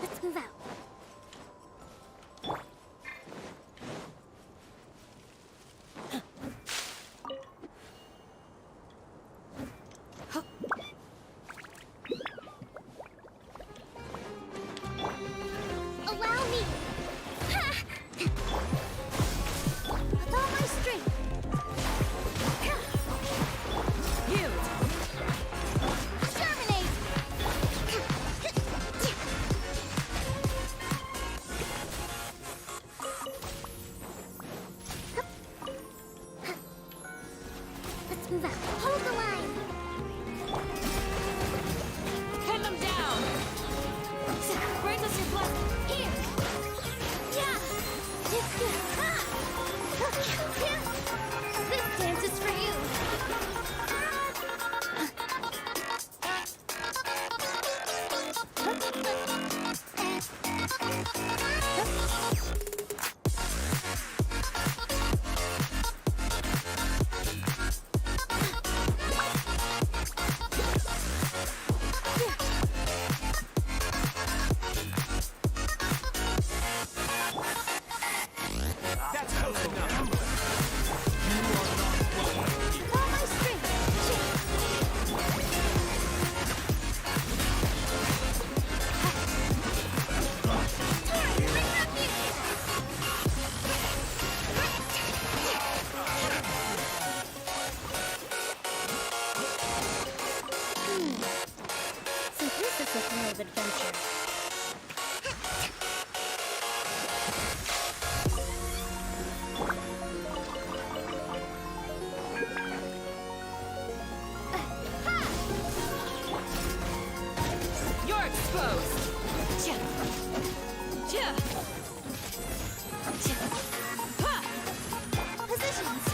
Let's move out. So this is a kind of adventure. You're exposed! Positions.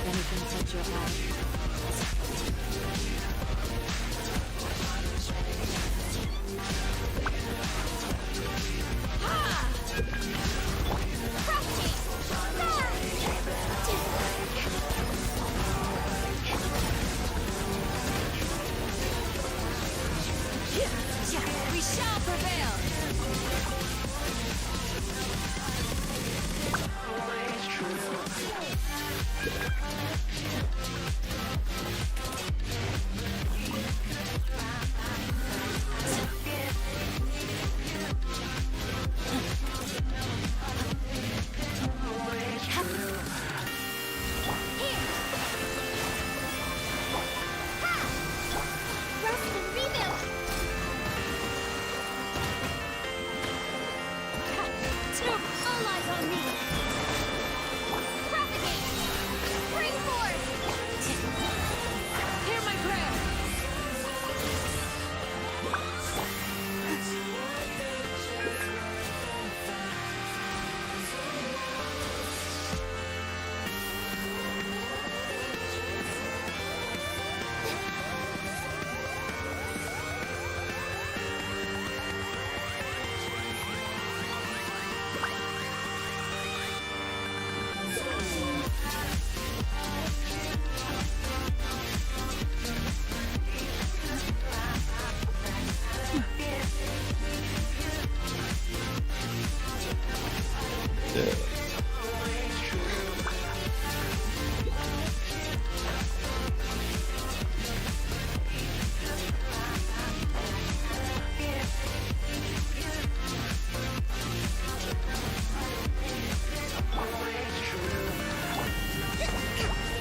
Anything touch your eye? We shall prevail!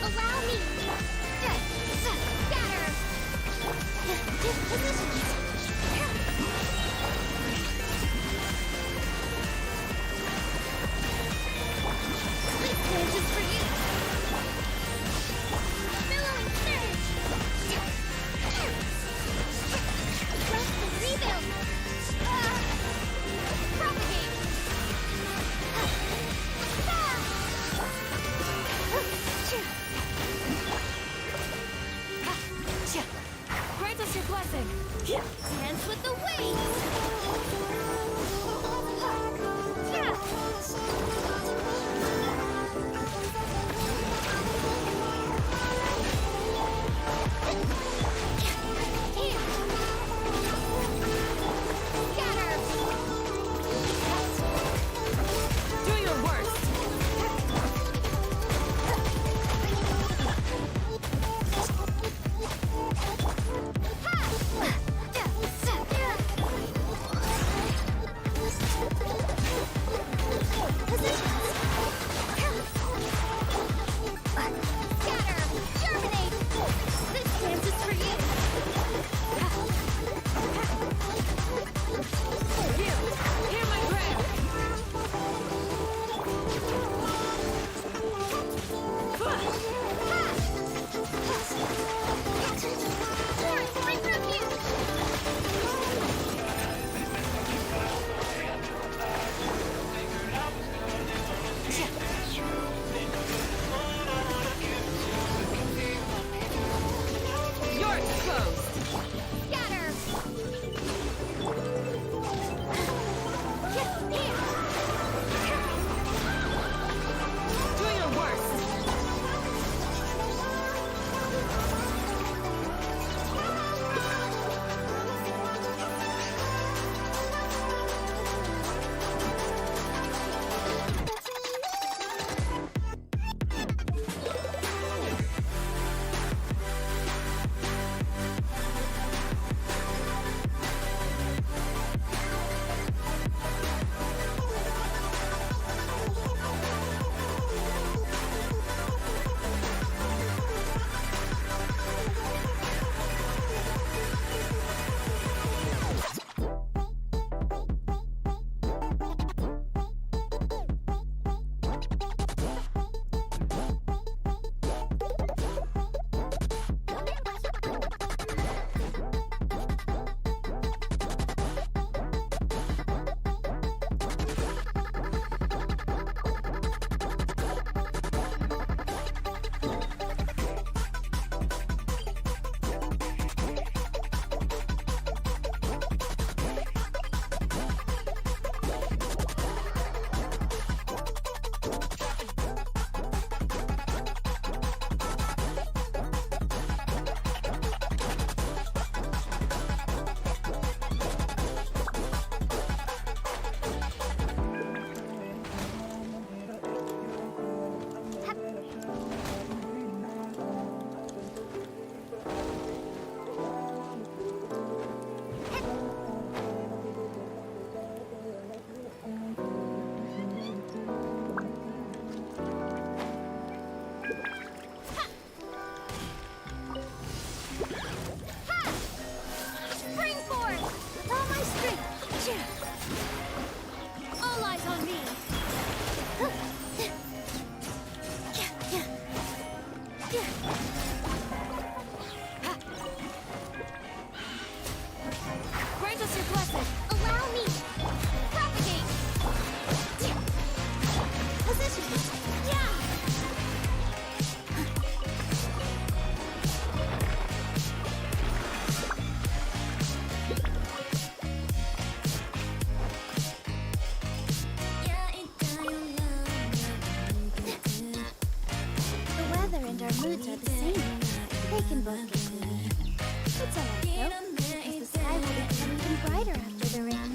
Allow me! Scatter! Shift positions! This stage is for you! Billowing surge! Rest and rebuild! Propagate! Grant us your blessing. Dance with the waves! Do your worst. Hear my prayer. You're exposed. Do your worst. All eyes on me! Grant us your blessing. Allow me! Propagate! Positions! Yeah! The weather and our moods are the same. They can both get gloomy. It's alright though, because the sky will become even brighter after the rain.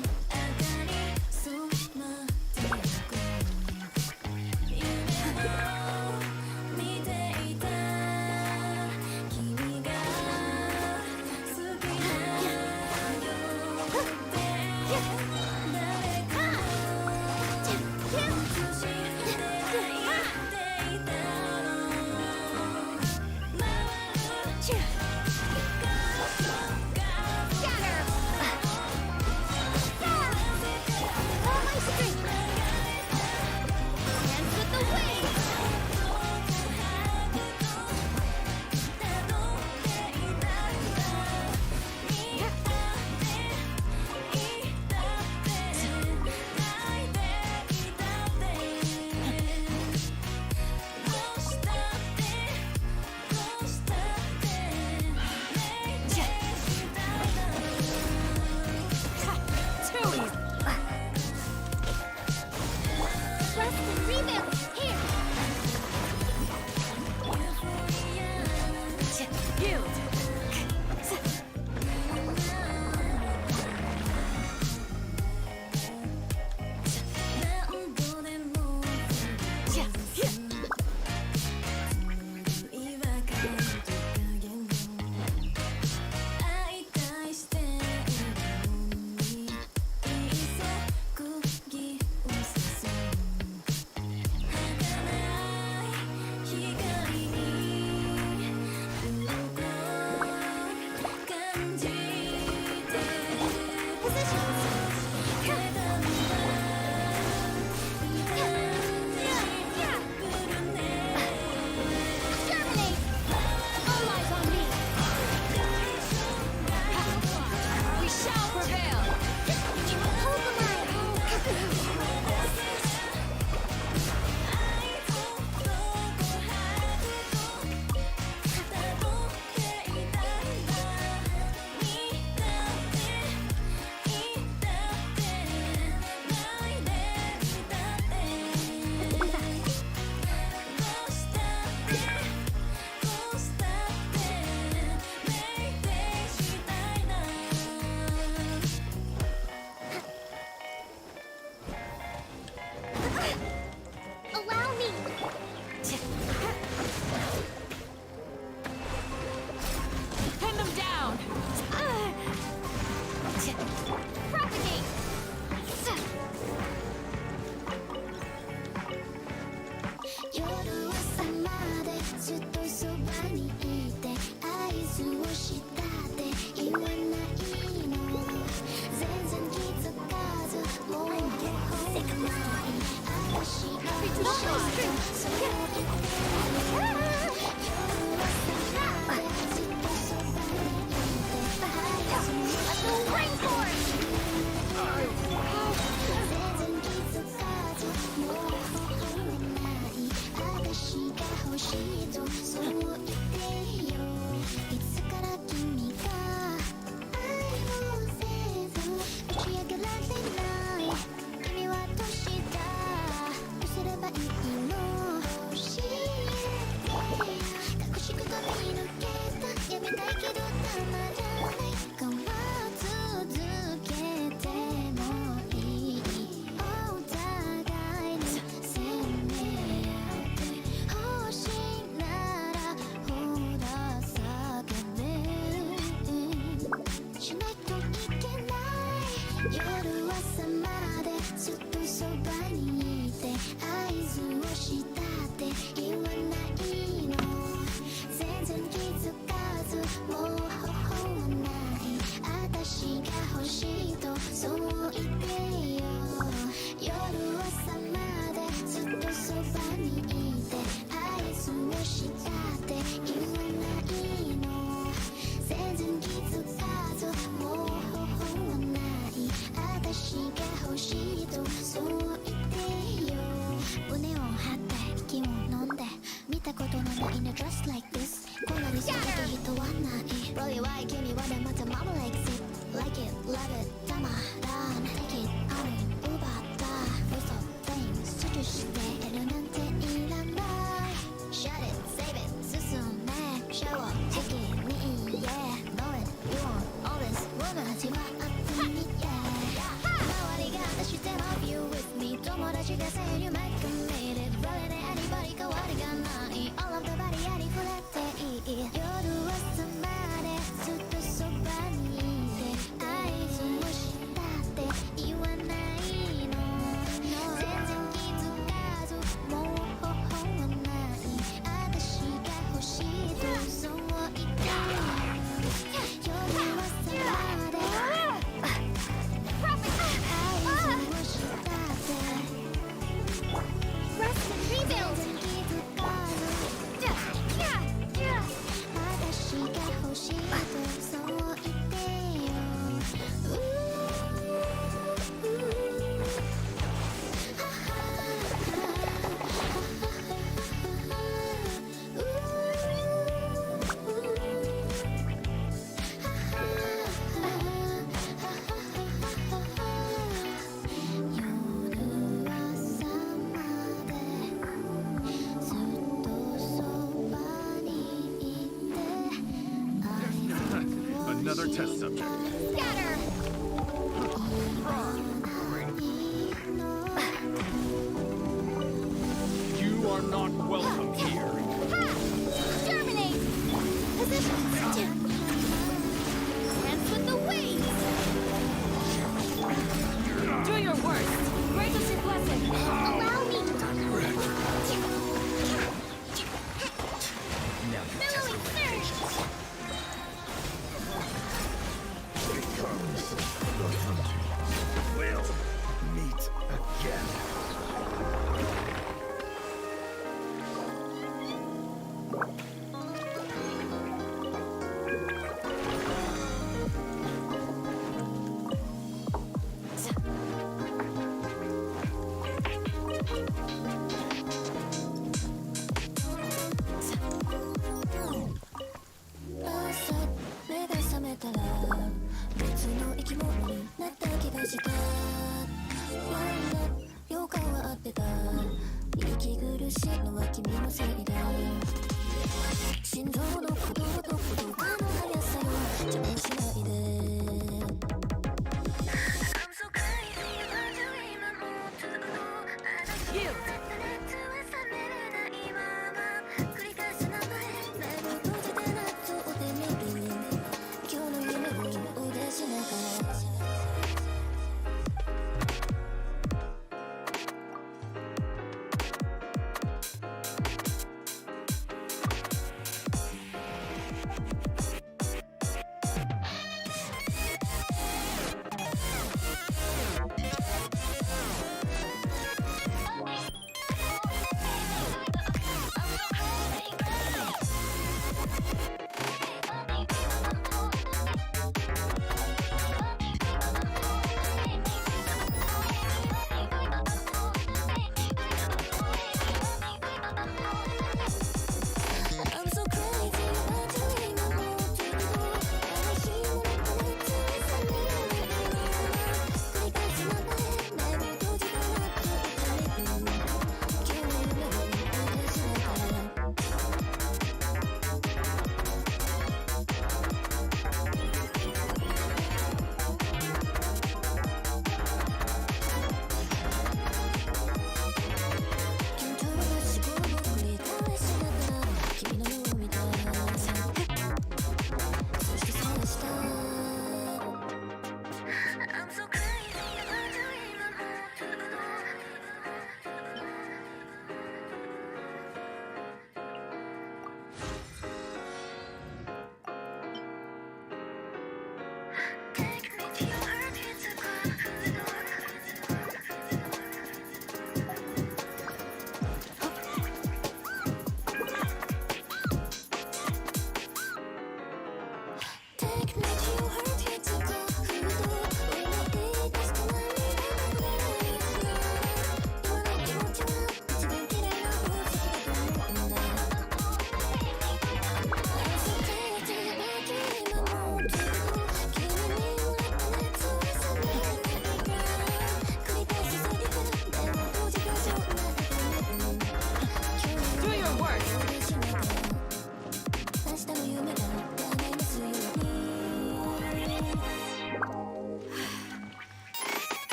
Terminate! All eyes on me! We shall prevail. Hold the line! Allow me! Pin them down. Propagate! 夜朝までずっとそばにいて合図をしたって言わないの全然気づかずもうほほない私が欲しいそう言って夜朝までずっとそばにいて合図をしたって全然気づかずもうほほない私が欲しいとそう言ってよいつから君が愛をせず打ち上げられない君はどうしたどうすればいいの教えて隠し事見抜けたやめたいけどたまらない変わ続けてもいいお互いに責め合って欲しいならほら叫べしないといけない夜朝までずっとそばにいて合図をしたって言わないの全然気づかずもうほほはない私が欲しいとそう言ってよ夜朝までずっとそばにいて合図をしたって言わないの全然気づかずもうほほはない私が欲しいとそう言ってよ胸を張って息を飲んで見たことのないの just like this こんなにする人はない Really why 君はでまたマブレイク Like it, love it, たまらん Take it, on it, 奪った Whistle, things チュチュしてるなんていらない Shut it, save it, 進め Show up, take it, me, yeah Know it, you want all this woman 味わってみて周りが私で love you with me 友達が say you make me it Really ね anybody 変わりがない All of the body ありふれていい夜朝までずっとそばにいて合図をしたって言わないの全然気づかずもうほほはない私が欲しいとそう言って夜朝まで合図をしたって Rest and rebuild 全然気づかず私が欲しいとそう言ってよ夜朝までずっとそばにいて Another test subject. Scatter! You are not welcome here. Terminate! Position! Dance with the wings! Do your worst. Grant us your blessing. Allow me!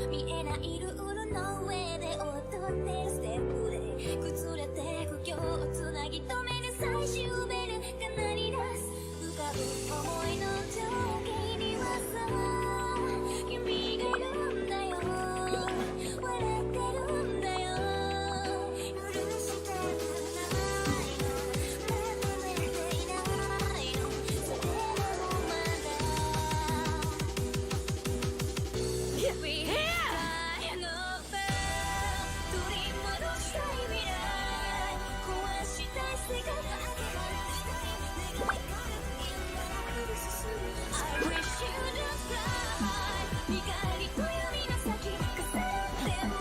見えないルールの上で踊ってるステップで崩れて苦境をつなぎ止める最終ベルが鳴り出す浮かぶ思いの情景にはさ君がいるんだよ笑ってるんだよ許してくれないの眠れていないのそれでもまだ We fly no fair 取り戻したい未来壊したい世界を明け放したい願いがある今来る進む I wish you the fly 光と闇の先重なってま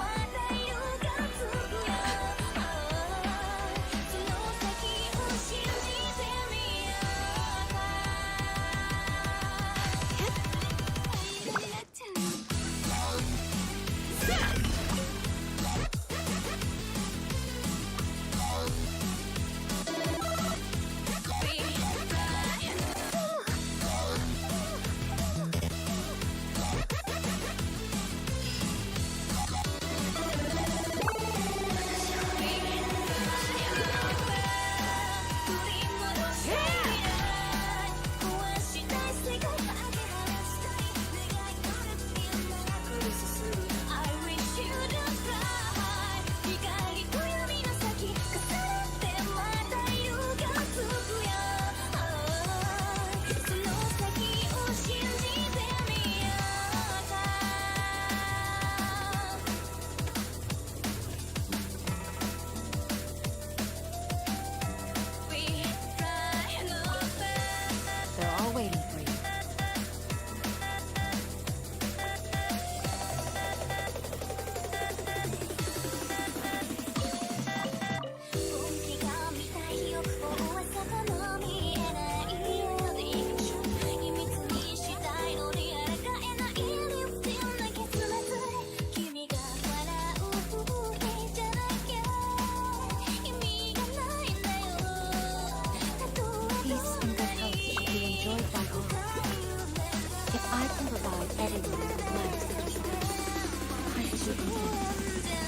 た色がつくよその先を信じてみようかThey're all waiting for you. Peace and good health should be enjoyed by all. If I can provide everyone with life such as this, I should be content.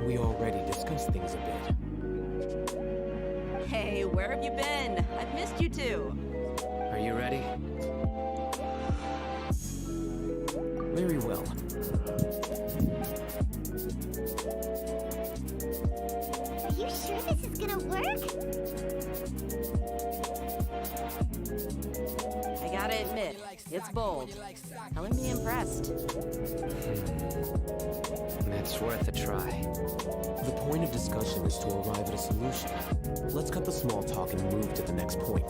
We already discussed things a bit. Hey, where have you been? I've missed you too. Are you ready? Very well. Are you sure this is gonna work? I gotta admit, it's bold. Telling me impressed. That's worth a try. The point of discussion is to arrive at a solution. Let's cut the small talk and move to the next point.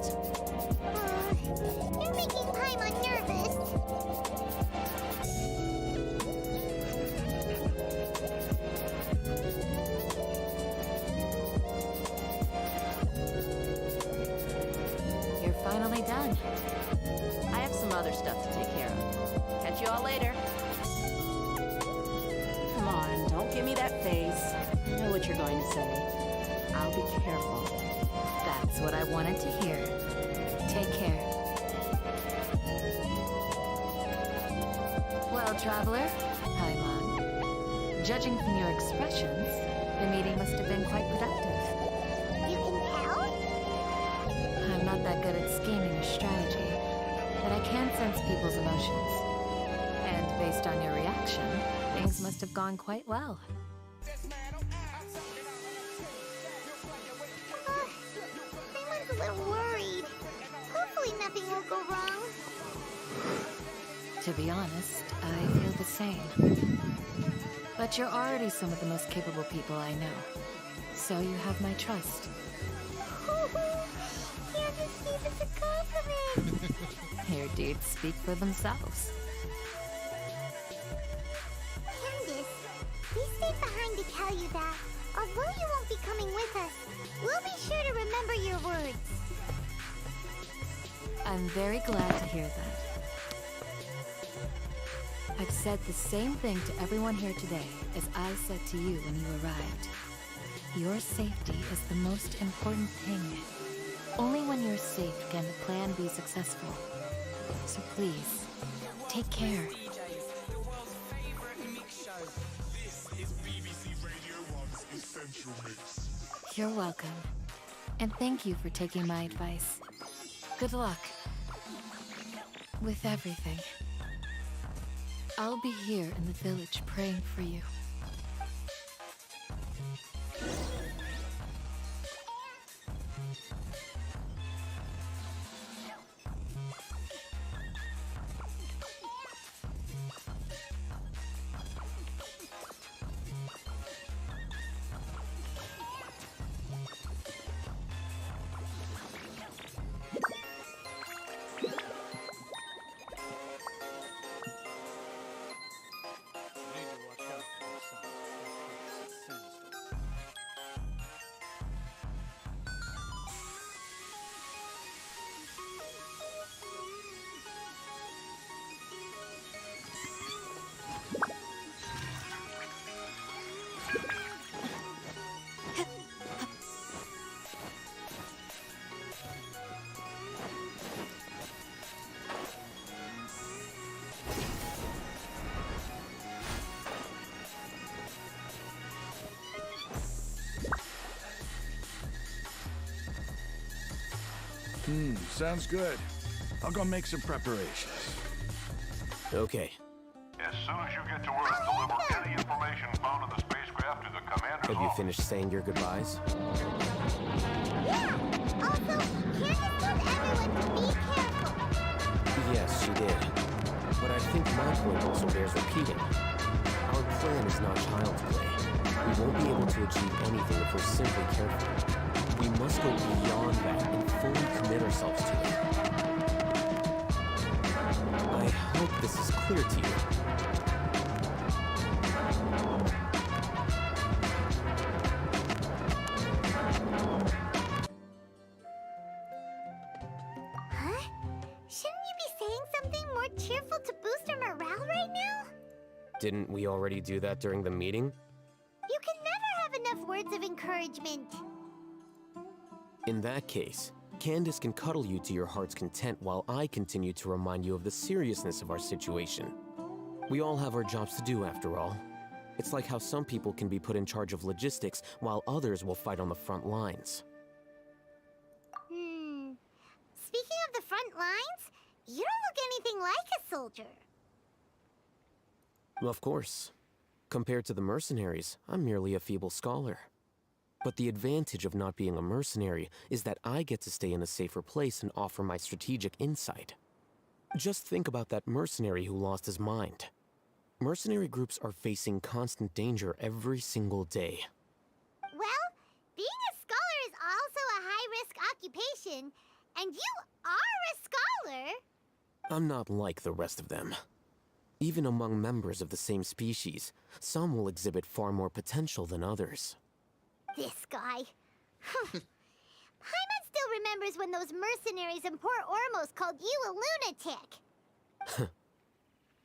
You're making Paimon nervous. You're finally done. I have some other stuff to take care of. Catch you all later. Come on, don't give me that face. I know what you're going to say. I'll be careful. That's what I wanted to hear. Take care. Well, traveler, Paimon, judging from your expressions, the meeting must have been quite productive. You can tell? I'm not that good at scheming or strategy, but I can sense people's emotions. And based on your reaction, things must have gone quite well. Paimon's a little worried. Hopefully nothing will go wrong. To be honest, I feel the same. But you're already some of the most capable people I know. So you have my trust. Can't just keep it a compliment. Your deeds speak for themselves. I'm very glad to hear that. I've said the same thing to everyone here today as I said to you when you arrived. Your safety is the most important thing. Only when you're safe can the plan be successful. So please, take care. You're welcome. And thank you for taking my advice. Good luck. With everything. I'll be here in the village praying for you. Sounds good. I'll go make some preparations. Okay. As soon as you get to Earth, deliver any information found in the spacecraft to the commander's Have you office. finished saying your goodbyes? Yeah! Also, Candace told everyone to be careful. Yes, she did. But I think my point also bears repeating. Our plan is not child's play. We won't be able to achieve anything if we're simply careful. We must go beyond that and fully commit ourselves to it. I hope this is clear to you. Huh? Shouldn't you be saying something more cheerful to boost our morale right now? Didn't we already do that during the meeting? You can never have enough words of encouragement. In that case, Candace can cuddle you to your heart's content while I continue to remind you of the seriousness of our situation. We all have our jobs to do after all. It's like how some people can be put in charge of logistics while others will fight on the front lines. Speaking of the front lines, you don't look anything like a soldier. Of course. Compared to the mercenaries, I'm merely a feeble scholar. But the advantage of not being a mercenary is that I get to stay in a safer place and offer my strategic insight. Just think about that mercenary who lost his mind. Mercenary groups are facing constant danger every single day. Well, being a scholar is also a high-risk occupation, and you are a scholar. I'm not like the rest of them. Even among members of the same species, some will exhibit far more potential than others. This guy. Paimon still remembers when those mercenaries in Port Ormos called you a lunatic.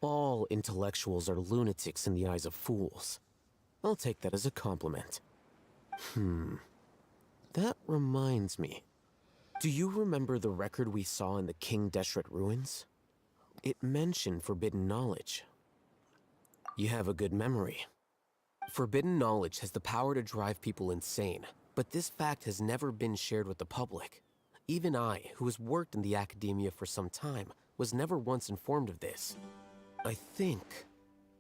All intellectuals are lunatics in the eyes of fools. I'll take that as a compliment. That reminds me. Do you remember the record we saw in the King Deshret ruins? It mentioned forbidden knowledge. You have a good memory. Forbidden knowledge has the power to drive people insane, but this fact has never been shared with the public. Even I, who has worked in the academia for some time, was never once informed of this. I think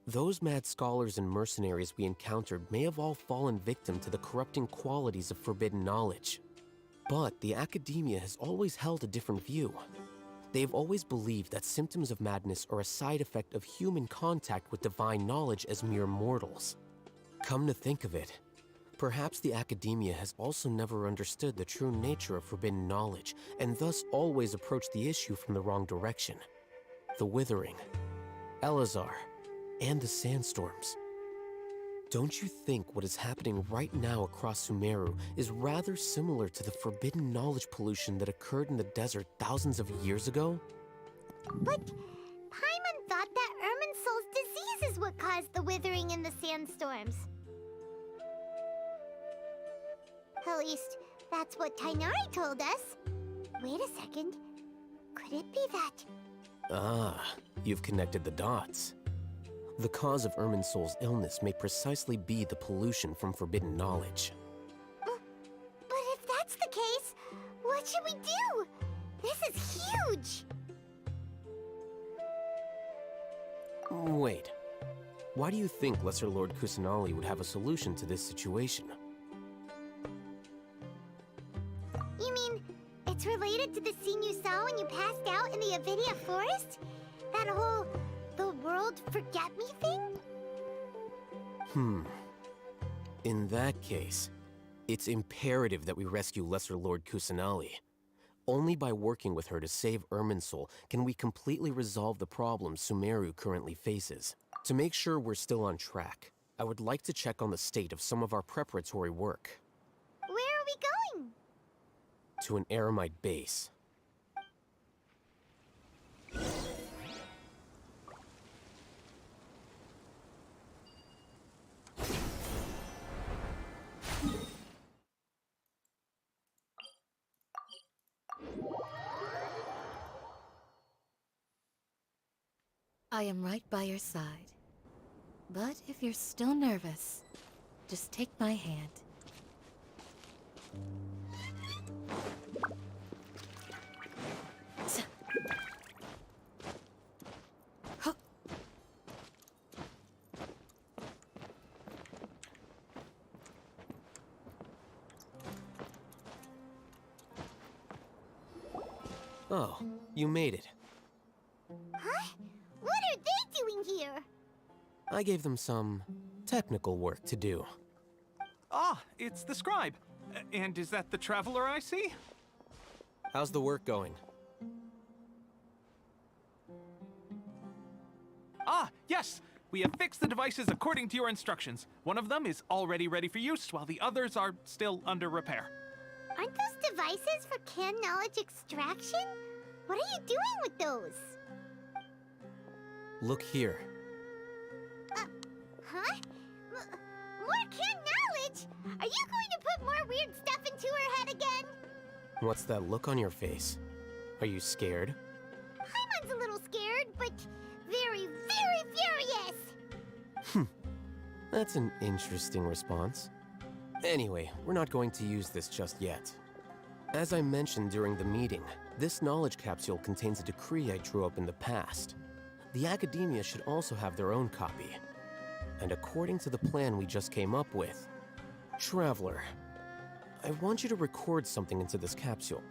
those mad scholars and mercenaries we encountered may have all fallen victim to the corrupting qualities of forbidden knowledge. But the academia has always held a different view. They've always believed that symptoms of madness are a side effect of human contact with divine knowledge as mere mortals. Come to think of it, perhaps the academia has also never understood the true nature of forbidden knowledge, and thus always approached the issue from the wrong direction. The Withering, Elazar, and the Sandstorms. Don't you think what is happening right now across Sumeru is rather similar to the forbidden knowledge pollution that occurred in the desert thousands of years ago? But Paimon thought that Irminsul's disease is what caused the withering and the sandstorms. At least, that's what Tainari told us. Wait a second. Could it be that? Ah, you've connected the dots. The cause of Irminsul's illness may precisely be the pollution from forbidden knowledge. But if that's the case, what should we do? This is huge! Wait. Why do you think Lesser Lord Kusanali would have a solution to this situation? You mean, it's related to the scene you saw when you passed out in the Avidia forest? That whole, the world forget me thing? In that case, it's imperative that we rescue Lesser Lord Kusanali. Only by working with her to save Irminsul can we completely resolve the problems Sumeru currently faces. To make sure we're still on track, I would like to check on the state of some of our preparatory work. Where are we going? To an Eremite base. I am right by your side. But if you're still nervous, just take my hand. Huh. Oh, you made it. Huh? What are they doing here? I gave them some technical work to do. Ah, it's the scribe. And is that the traveler I see? How's the work going? Ah, yes! We have fixed the devices according to your instructions. One of them is already ready for use, while the others are still under repair. Aren't those devices for can knowledge extraction? What are you doing with those? Look here. Huh? More can knowledge? Are you going to put more weird stuff into her head again? What's that look on your face? Are you scared? Paimon's a little scared, but very, very furious. That's an interesting response. Anyway, we're not going to use this just yet. As I mentioned during the meeting, this knowledge capsule contains a decree I drew up in the past. The academia should also have their own copy. And according to the plan we just came up with, Traveler, I want you to record something into this capsule.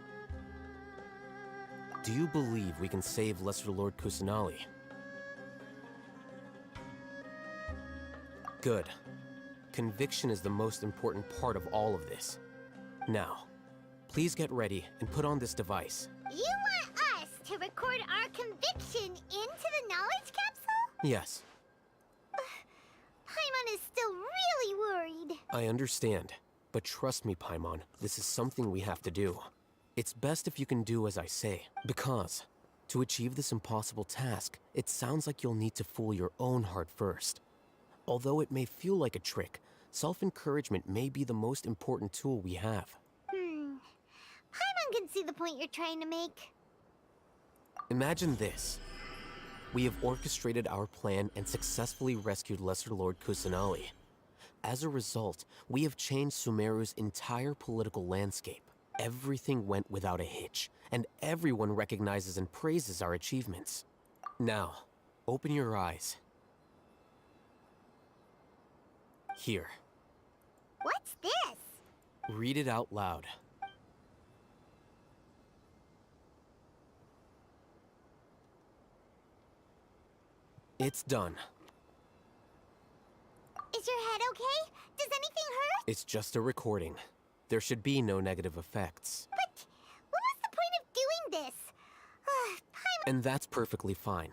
Do you believe we can save Lesser Lord Kusanali? Good. Conviction is the most important part of all of this. Now, please get ready and put on this device. You want us to record our conviction into the knowledge capsule? Yes, Paimon is still really worried. I understand. But trust me, Paimon, this is something we have to do. It's best if you can do as I say, because to achieve this impossible task, it sounds like you'll need to fool your own heart first. Although it may feel like a trick, self-encouragement may be the most important tool we have. Paimon can see the point you're trying to make. Imagine this. We have orchestrated our plan and successfully rescued Lesser Lord Kusanali. As a result, we have changed Sumeru's entire political landscape. Everything went without a hitch, and everyone recognizes and praises our achievements. Now, open your eyes. Here, What's this? read it out loud. It's done. Is your head okay? Does anything hurt? It's just a recording. There should be no negative effects. But what was the point of doing this? Paimon... And that's perfectly fine.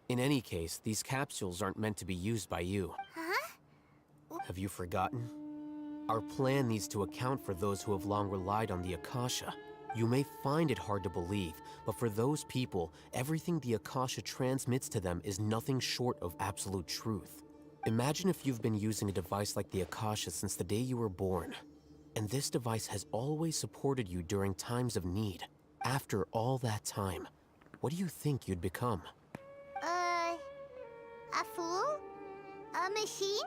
In any case, these capsules aren't meant to be used by you. Huh? Have you forgotten? Our plan needs to account for those who have long relied on the Akasha. You may find it hard to believe, but for those people, everything the Akasha transmits to them is nothing short of absolute truth. Imagine if you've been using a device like the Akasha since the day you were born, and this device has always supported you during times of need. After all that time, what do you think you'd become? A fool? A machine?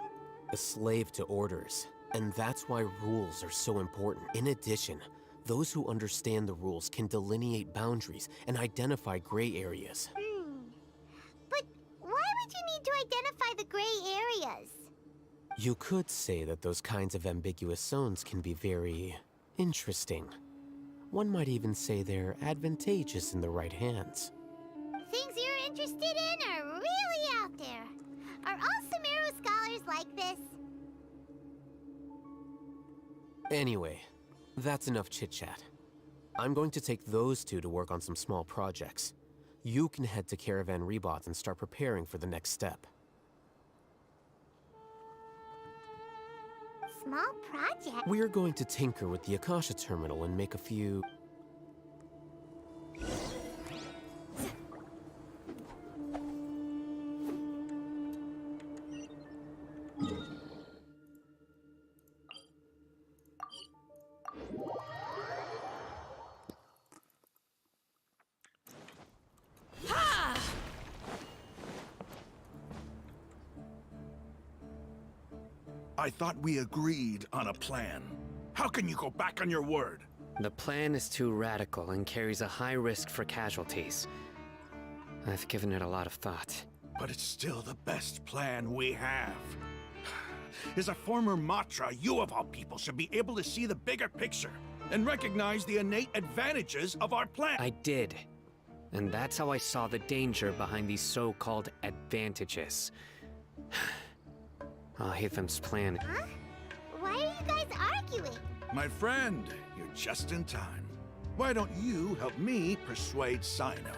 A slave to orders. And that's why rules are so important. In addition, those who understand the rules can delineate boundaries and identify gray areas. But why would you need to identify the gray areas? You could say that those kinds of ambiguous zones can be very interesting. One might even say they're advantageous in the right hands. Things you're interested in are really out there. Are all Sumeru scholars like this? Anyway, that's enough chit-chat. I'm going to take those two to work on some small projects. You can head to Caravan Rebot and start preparing for the next step. Small project? We're going to tinker with the Akasha terminal and make a few... I thought we agreed on a plan. How can you go back on your word? The plan is too radical and carries a high risk for casualties. I've given it a lot of thought. But it's still the best plan we have. As a former Matra, you of all people should be able to see the bigger picture and recognize the innate advantages of our plan. I did. And that's how I saw the danger behind these so-called advantages. LeT's plan. Huh? Why are you guys arguing? My friend, you're just in time. Why don't you help me persuade Sino?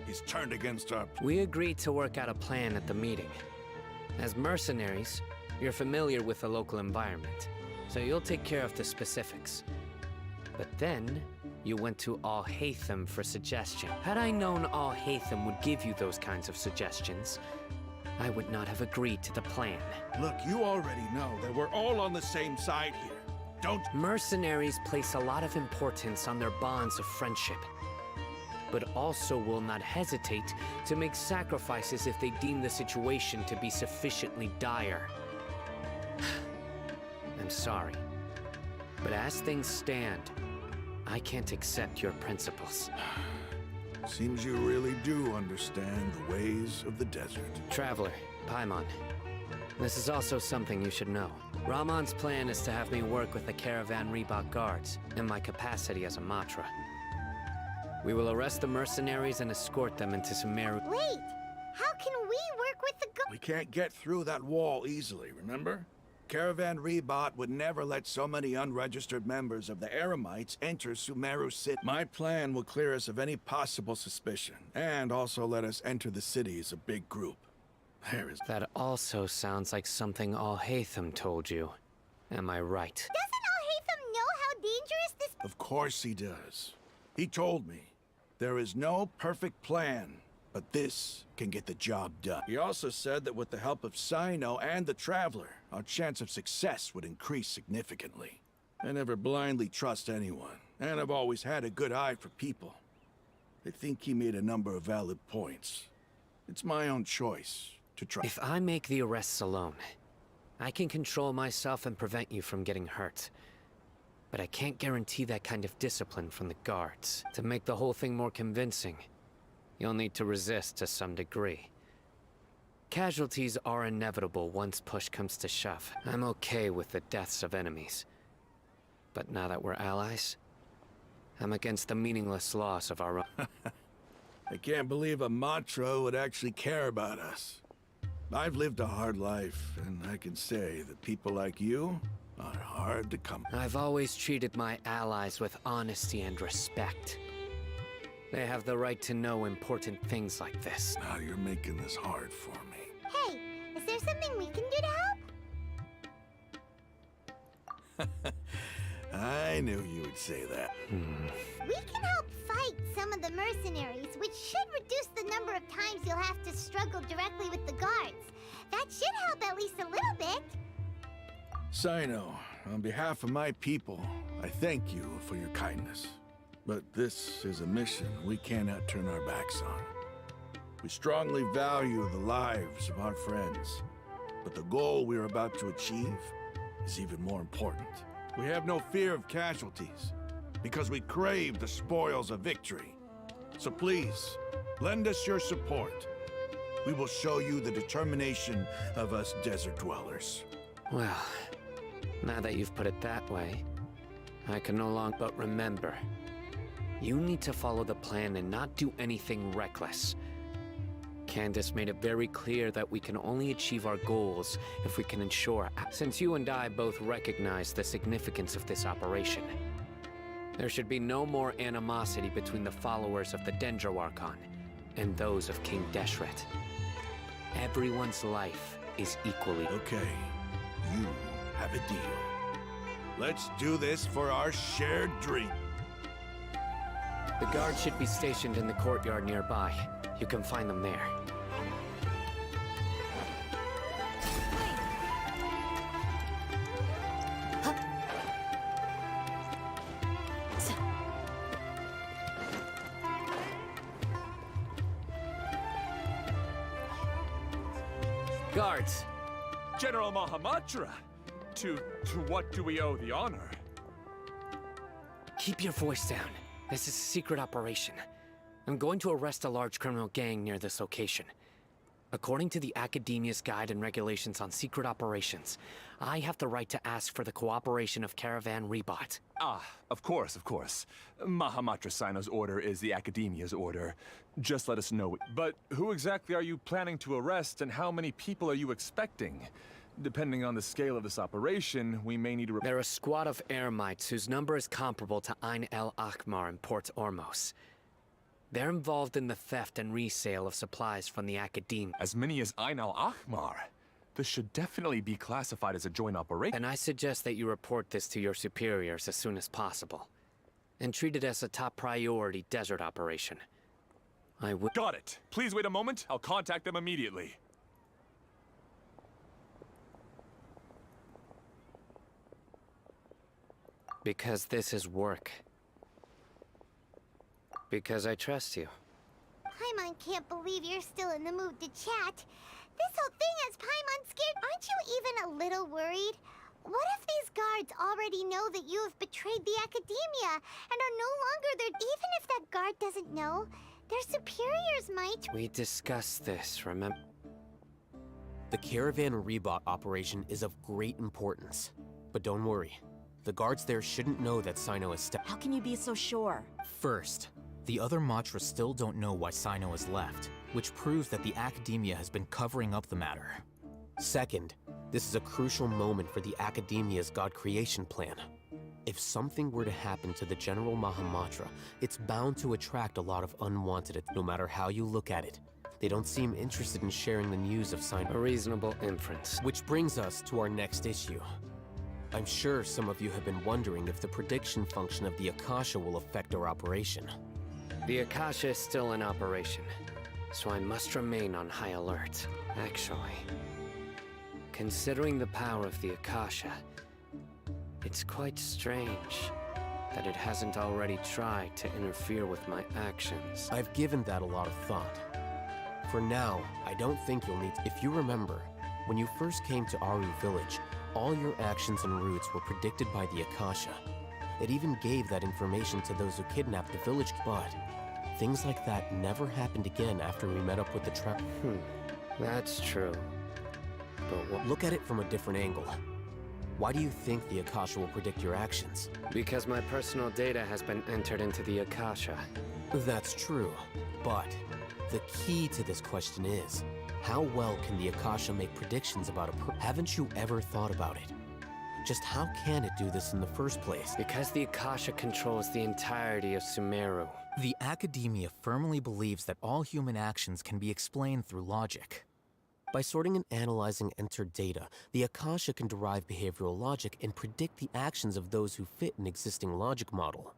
He's turned against our... We agreed to work out a plan at the meeting. As mercenaries, you're familiar with the local environment, so you'll take care of the specifics. But then, you went to LeT for suggestion. Had I known LeT would give you those kinds of suggestions, I would not have agreed to the plan. Look, you already know that we're all on the same side here. Don't... Mercenaries place a lot of importance on their bonds of friendship, but also will not hesitate to make sacrifices if they deem the situation to be sufficiently dire. I'm sorry, but as things stand, I can't accept your principles. Seems you really do understand the ways of the desert. Traveler, Paimon, this is also something you should know. Ramon's plan is to have me work with the Caravan Rebot guards in my capacity as a Matra. We will arrest the mercenaries and escort them into Sumeru. Wait! How can we work with the We can't get through that wall easily, remember? Caravan Rebot would never let so many unregistered members of the Eremites enter Sumeru City. My plan will clear us of any possible suspicion, and also let us enter the city as a big group. There is... That also sounds like something LeT told you. Am I right? Doesn't LeT know how dangerous this... Of course he does. He told me. There is no perfect plan, but this can get the job done. He also said that with the help of Sino and the Traveler, our chance of success would increase significantly. I never blindly trust anyone, and I've always had a good eye for people. I think he made a number of valid points. It's my own choice to try. If I make the arrests alone, I can control myself and prevent you from getting hurt. But I can't guarantee that kind of discipline from the guards. To make the whole thing more convincing, you'll need to resist to some degree. Casualties are inevitable once push comes to shove. I'm okay with the deaths of enemies. But now that we're allies, I'm against the meaningless loss of our own. I can't believe a Matra would actually care about us. I've lived a hard life, and I can say that people like you are hard to come. I've always treated my allies with honesty and respect. They have the right to know important things like this. Now you're making this hard for me. Hey, is there something we can do to help? I knew you would say that. We can help fight some of the mercenaries, which should reduce the number of times you'll have to struggle directly with the guards. That should help at least a little bit. Sino, on behalf of my people, I thank you for your kindness. But this is a mission we cannot turn our backs on. We strongly value the lives of our friends, but the goal we are about to achieve is even more important. We have no fear of casualties, because we crave the spoils of victory. So please, lend us your support. We will show you the determination of us desert dwellers. Well, now that you've put it that way, I can no longer but remember. You need to follow the plan and not do anything reckless. Candace made it very clear that we can only achieve our goals if we can ensure. Since you and I both recognize the significance of this operation, there should be no more animosity between the followers of the Dendro Archon and those of King Deshret. Everyone's life is equally... Okay, you have a deal. Let's do this for our shared dream. The guards should be stationed in the courtyard nearby. You can find them there. Guards! General Mahamatra! To what do we owe the honor? Keep your voice down. This is a secret operation. I'm going to arrest a large criminal gang near this location. According to the Academia's Guide and Regulations on Secret Operations, I have the right to ask for the cooperation of Caravan Rebot. Ah, of course, of course. Mahamatra Sino's order is the Academia's order. Just let us know. But who exactly are you planning to arrest, and how many people are you expecting? Depending on the scale of this operation, we may need to... They're a squad of Eremites whose number is comparable to Ain el Akhmar in Port Ormos. They're involved in the theft and resale of supplies from the Academe. As many as Ain el Akhmar? This should definitely be classified as a joint operation. And I suggest that you report this to your superiors as soon as possible. And treat it as a top priority desert operation. I will... Got it. Please wait a moment. I'll contact them immediately. Because this is work. Because I trust you. Paimon can't believe you're still in the mood to chat. This whole thing has Paimon scared. Aren't you even a little worried? What if these guards already know that you have betrayed the Academia and are no longer there? Even if that guard doesn't know, their superiors might. We discussed this, remember? The Caravan Rebot operation is of great importance. But don't worry. The guards there shouldn't know that Sino is How can you be so sure? First, the other Matra still don't know why Sino has left, which proves that the Academia has been covering up the matter. Second, this is a crucial moment for the Academia's God creation plan. If something were to happen to the General Mahamatra, it's bound to attract a lot of unwanted, no matter how you look at it. They don't seem interested in sharing the news of Sino. A reasonable inference. Which brings us to our next issue. I'm sure some of you have been wondering if the prediction function of the Akasha will affect our operation. The Akasha is still in operation, so I must remain on high alert. Actually, considering the power of the Akasha, it's quite strange that it hasn't already tried to interfere with my actions. I've given that a lot of thought. For now, I don't think you'll need to. If you remember, when you first came to Aru Village, all your actions and routes were predicted by the Akasha. It even gave that information to those who kidnapped the village, but things like that never happened again after we met up with the trap. That's true. But look at it from a different angle. Why do you think the Akasha will predict your actions? Because my personal data has been entered into the Akasha. That's true, but the key to this question is, how well can the Akasha make predictions about a Haven't you ever thought about it? Just how can it do this in the first place? Because the Akasha controls the entirety of Sumeru. The Academia firmly believes that all human actions can be explained through logic. By sorting and analyzing entered data, the Akasha can derive behavioral logic and predict the actions of those who fit an existing logic model.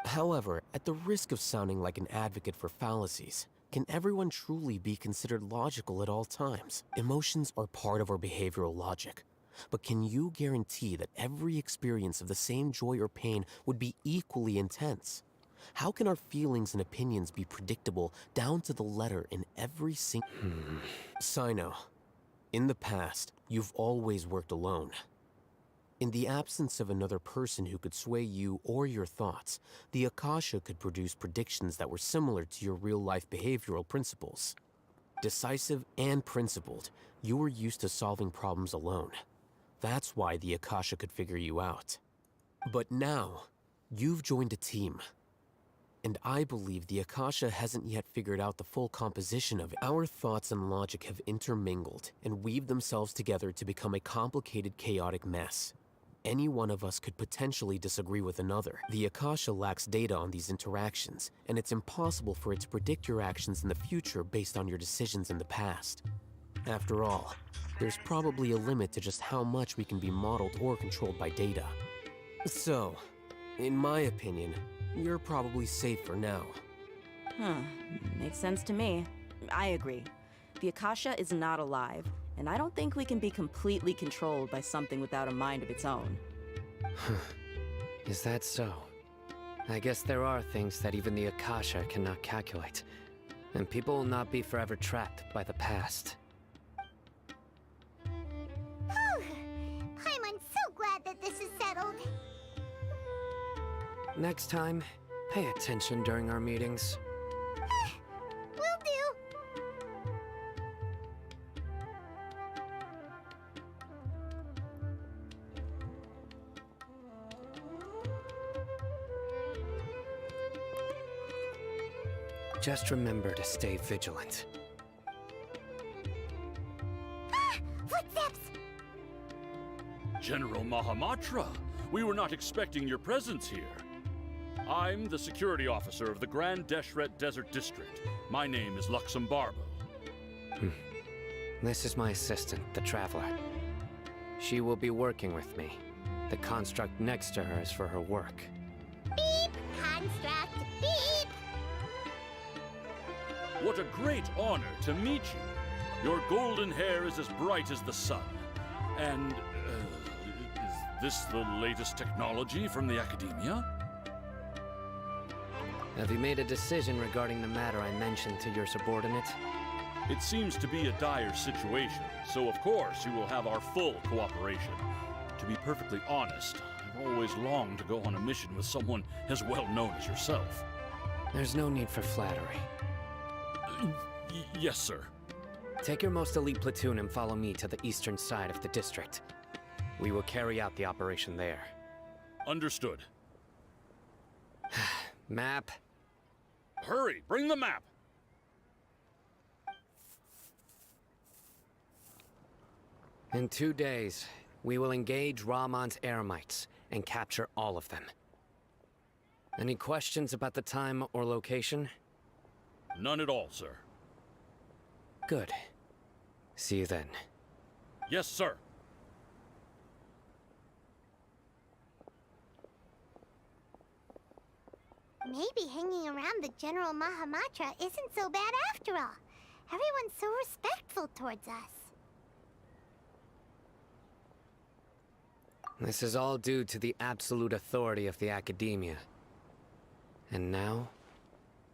However, at the risk of sounding like an advocate for fallacies, can everyone truly be considered logical at all times? Emotions are part of our behavioral logic. But can you guarantee that every experience of the same joy or pain would be equally intense? How can our feelings and opinions be predictable down to the letter in every single... Sino, in the past, you've always worked alone. In the absence of another person who could sway you or your thoughts, the Akasha could produce predictions that were similar to your real-life behavioral principles. Decisive and principled, you were used to solving problems alone. That's why the Akasha could figure you out. But now, you've joined a team. And I believe the Akasha hasn't yet figured out the full composition of it. Our thoughts and logic have intermingled and weaved themselves together to become a complicated, chaotic mess. Any one of us could potentially disagree with another. The Akasha lacks data on these interactions, and it's impossible for it to predict your actions in the future based on your decisions in the past. After all, there's probably a limit to just how much we can be modeled or controlled by data. So, in my opinion, you're probably safe for now. Makes sense to me. I agree. The Akasha is not alive, and I don't think we can be completely controlled by something without a mind of its own. Is that so? I guess there are things that even the Akasha cannot calculate, and people will not be forever trapped by the past. I'm so glad that this is settled. Next time, pay attention during our meetings. Will do. Just remember to stay vigilant. Footsteps! General Mahamatra, we were not expecting your presence here. I'm the security officer of the Grand Deshret Desert District. My name is Luxembarbo. This is my assistant, the Traveler. She will be working with me. The construct next to her is for her work. Beep! Construct, beep! What a great honor to meet you. Your golden hair is as bright as the sun. And, is this the latest technology from the Academia? Have you made a decision regarding the matter I mentioned to your subordinate? It seems to be a dire situation, so of course you will have our full cooperation. To be perfectly honest, I've always longed to go on a mission with someone as well known as yourself. There's no need for flattery. Yes, sir. Take your most elite platoon and follow me to the eastern side of the district. We will carry out the operation there. Understood. Map. Hurry, bring the map! In 2 days, we will engage Rahman's Eremites and capture all of them. Any questions about the time or location? None at all, sir. Good. See you then. Yes, sir. Maybe hanging around the General Mahamatra isn't so bad after all. Everyone's so respectful towards us. This is all due to the absolute authority of the Academia. And now,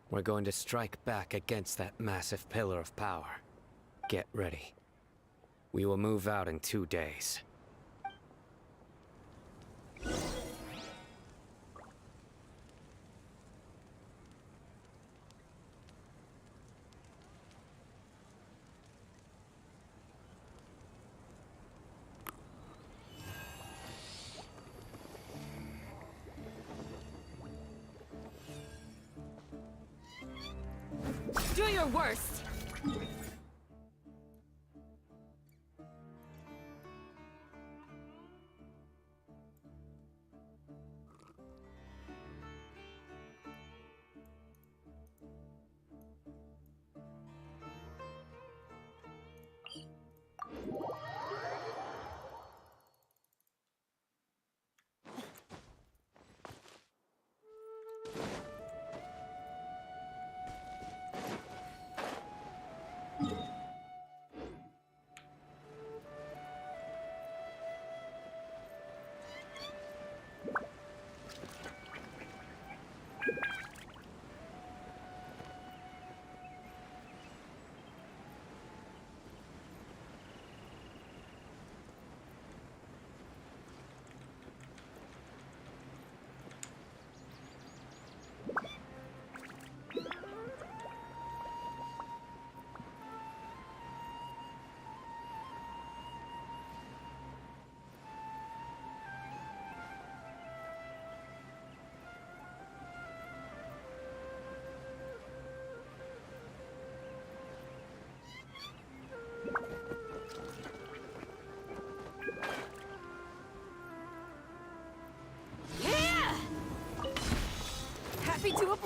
we're going to strike back against that massive pillar of power. Get ready. We will move out in 2 days. Do your worst!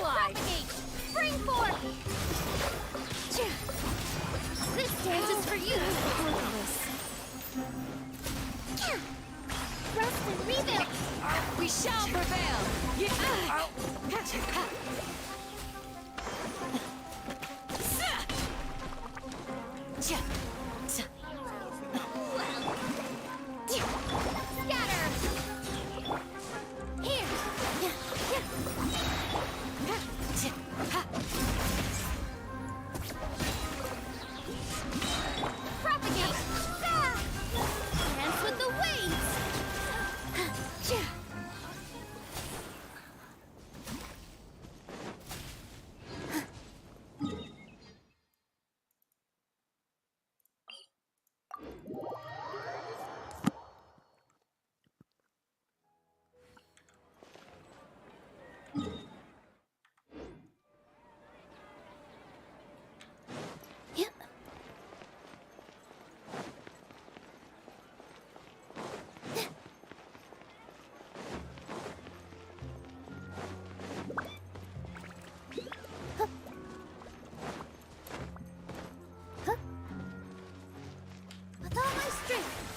ally! Spring forth! This dance is for you! Rest and rebuild! We shall prevail! Scatter! Here! Propagate! Dance with the waves! With all my strength!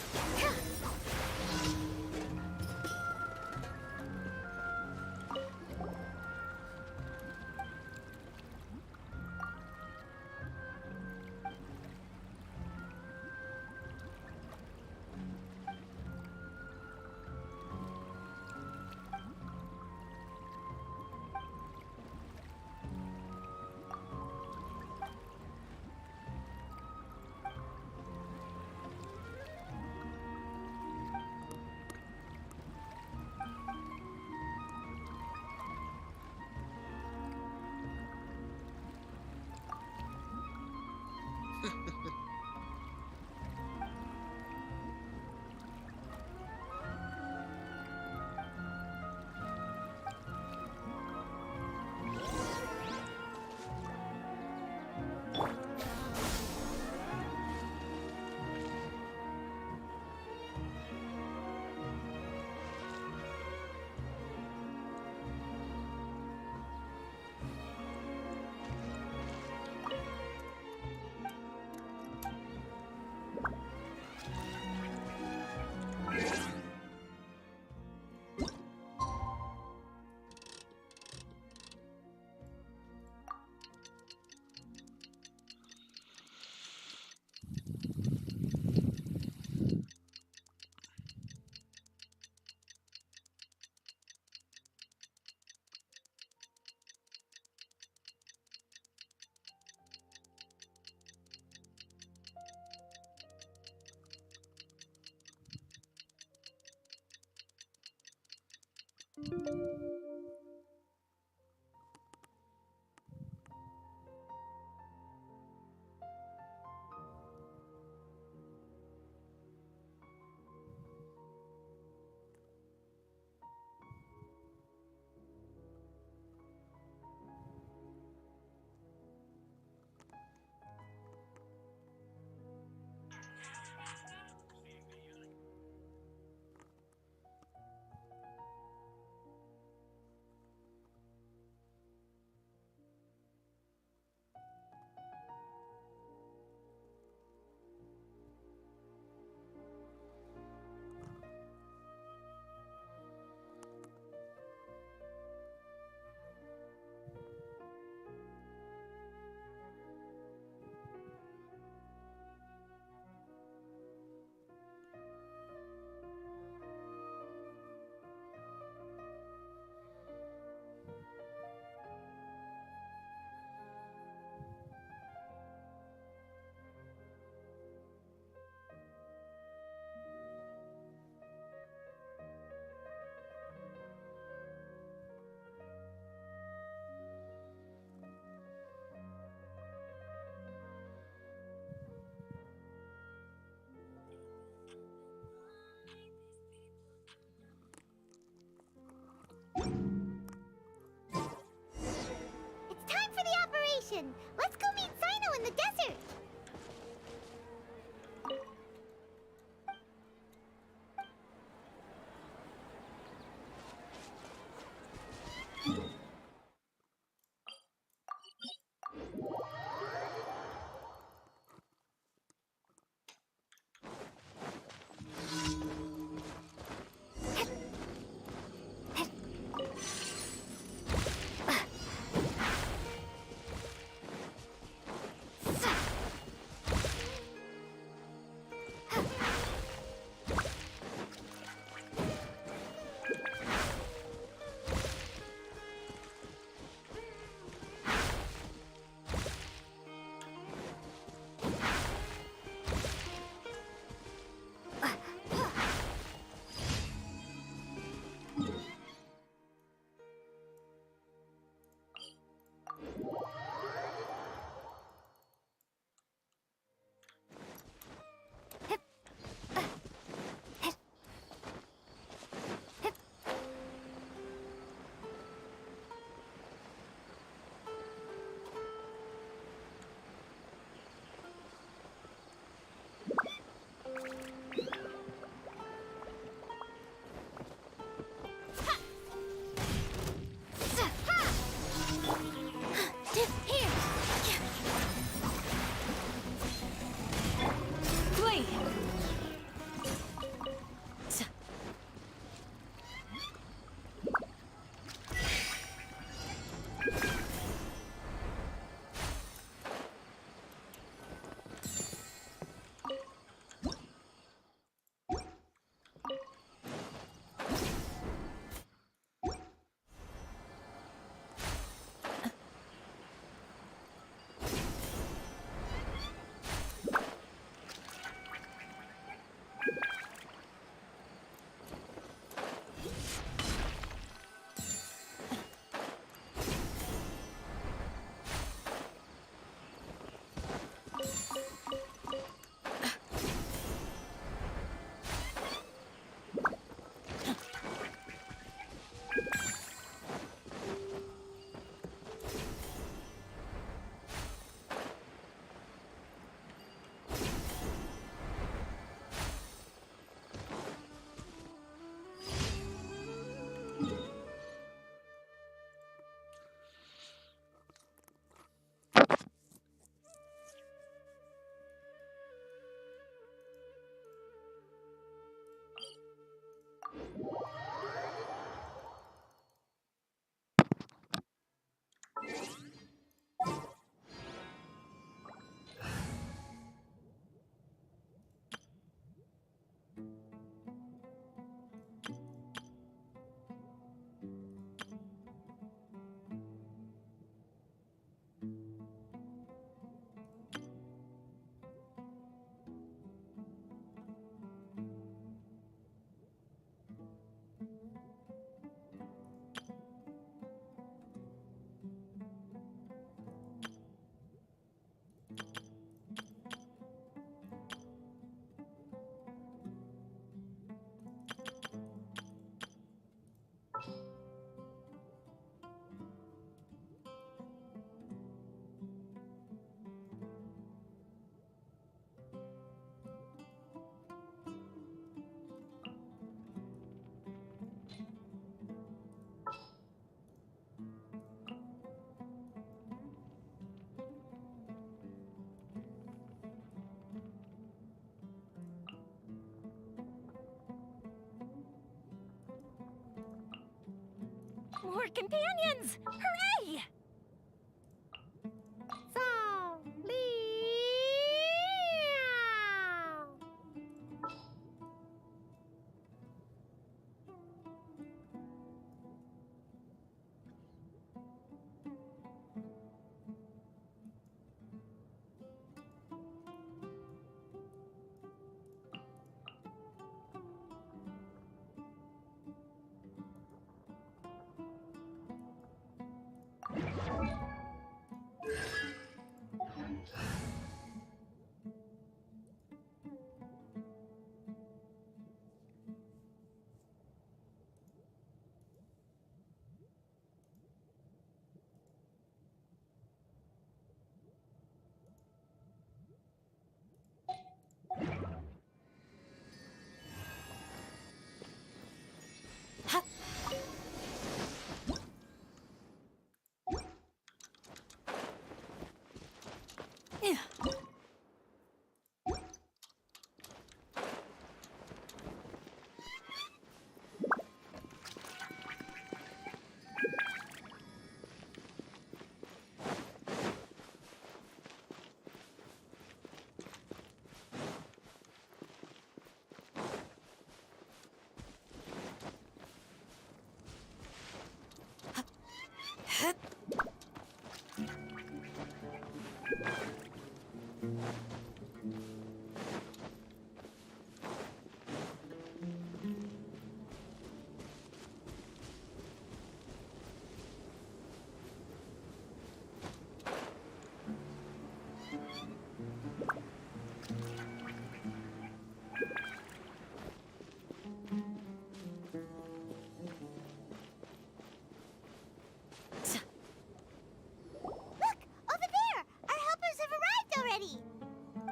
More companions! Hooray! So,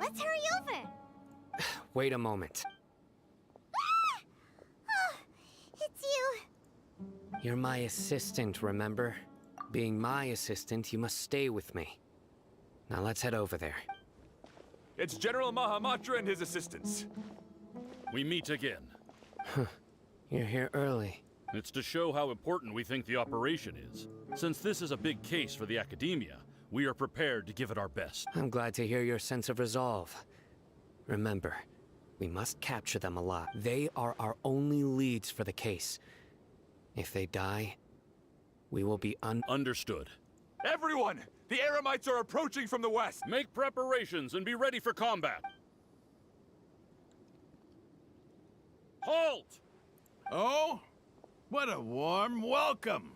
Let's hurry over. Wait a moment. Ah! Oh, it's you. You're my assistant, remember? Being my assistant, you must stay with me. Now let's head over there. It's General Mahamatra and his assistants. We meet again. You're here early. It's to show how important we think the operation is. Since this is a big case for the Academia, we are prepared to give it our best. I'm glad to hear your sense of resolve. Remember, we must capture them alive. They are our only leads for the case. If they die, we will be Understood. Everyone! The Eremites are approaching from the west! Make preparations and be ready for combat. Halt! Oh? What a warm welcome.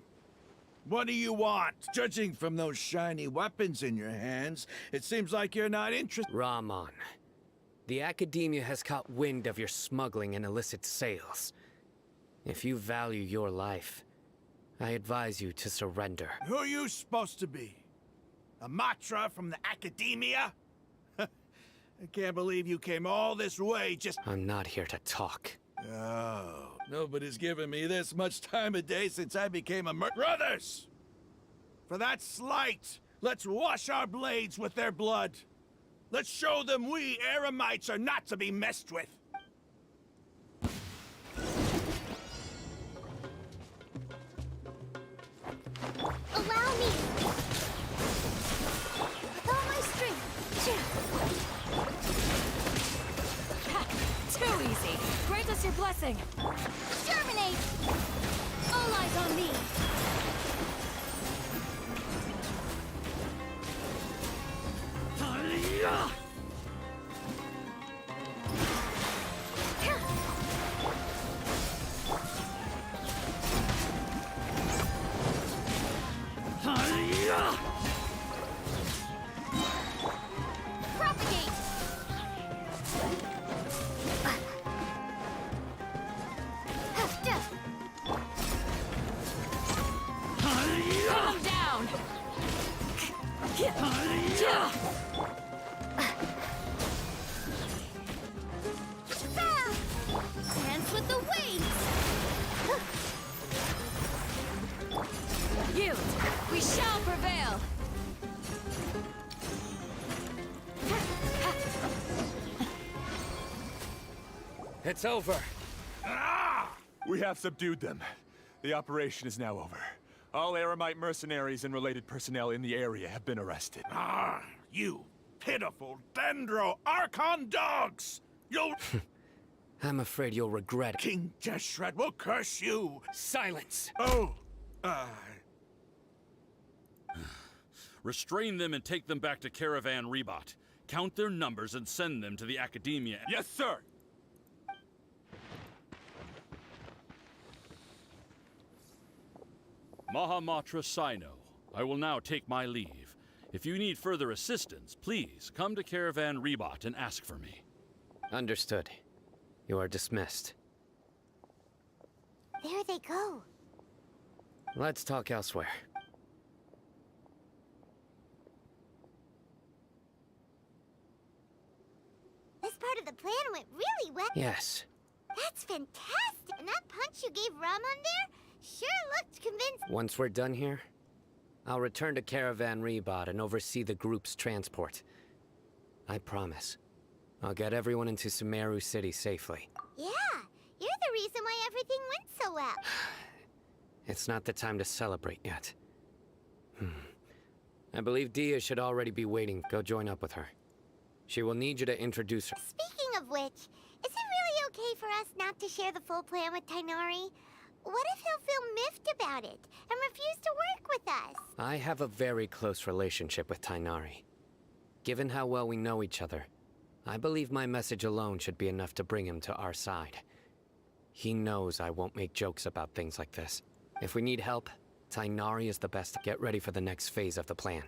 What do you want? Judging from those shiny weapons in your hands, it seems like you're not interested. Rahman, the Academia has caught wind of your smuggling and illicit sales. If you value your life, I advise you to surrender. Who are you supposed to be? A Matra from the Academia? I can't believe you came all this way just... I'm not here to talk. Oh, nobody's given me this much time of day since I became a Brothers! For that slight, let's wash our blades with their blood. Let's show them we Eremites are not to be messed with. Allow me. With all my strength. Too easy. Grant us your blessing. Germinate. All eyes on me. Propagate. Calm down. Dance with the waves. Yield. We shall prevail. It's over. We have subdued them. The operation is now over. All Aramite mercenaries and related personnel in the area have been arrested. Ah, you pitiful Dendro Archon dogs! You'll... I'm afraid you'll regret it. King Deshret will curse you! Silence! Oh, Restrain them and take them back to Caravan Rebot. Count their numbers and send them to the Academia. Yes, sir! Mahamatra Sino, I will now take my leave. If you need further assistance, please come to Caravan Rebot and ask for me. Understood. You are dismissed. There they go. Let's talk elsewhere. This part of the plan went really well. Yes. That's fantastic. And that punch you gave Raman there sure looked convincing. Once we're done here, I'll return to Caravan Rebot and oversee the group's transport. I promise. I'll get everyone into Sumeru City safely. Yeah, you're the reason why everything went so well. It's not the time to celebrate yet. I believe Dia should already be waiting. Go join up with her. She will need you to introduce her. Speaking of which, is it really okay for us not to share the full plan with Tainari? What if he'll feel miffed about it and refuse to work with us? I have a very close relationship with Tainari. Given how well we know each other, I believe my message alone should be enough to bring him to our side. He knows I won't make jokes about things like this. If we need help, Tainari is the best to get ready for the next phase of the plan.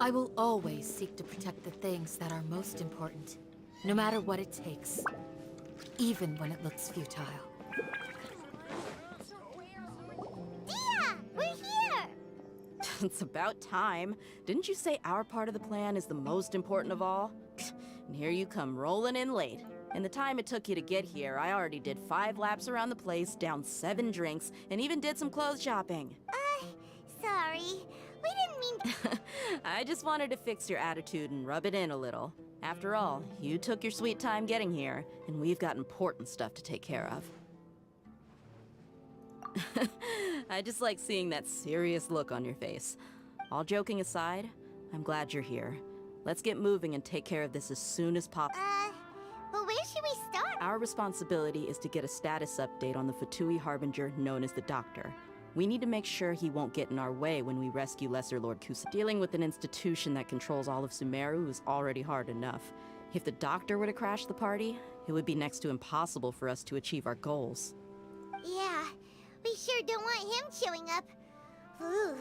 I will always seek to protect the things that are most important, no matter what it takes, even when it looks futile. Dia! We're here! It's about time. Didn't you say our part of the plan is the most important of all? And here you come rolling in late. In the time it took you to get here, I already did 5 laps around the place, downed 7 drinks, and even did some clothes shopping. Sorry. We didn't mean... I just wanted to fix your attitude and rub it in a little. After all, you took your sweet time getting here, and we've got important stuff to take care of. I just like seeing that serious look on your face. All joking aside, I'm glad you're here. Let's get moving and take care of this as soon as possible. But where should we start? Our responsibility is to get a status update on the Fatui Harbinger known as the Doctor. We need to make sure he won't get in our way when we rescue Lesser Lord Kusa. Dealing with an institution that controls all of Sumeru is already hard enough. If the Doctor were to crash the party, it would be next to impossible for us to achieve our goals. Yeah, we sure don't want him showing up. Ooh,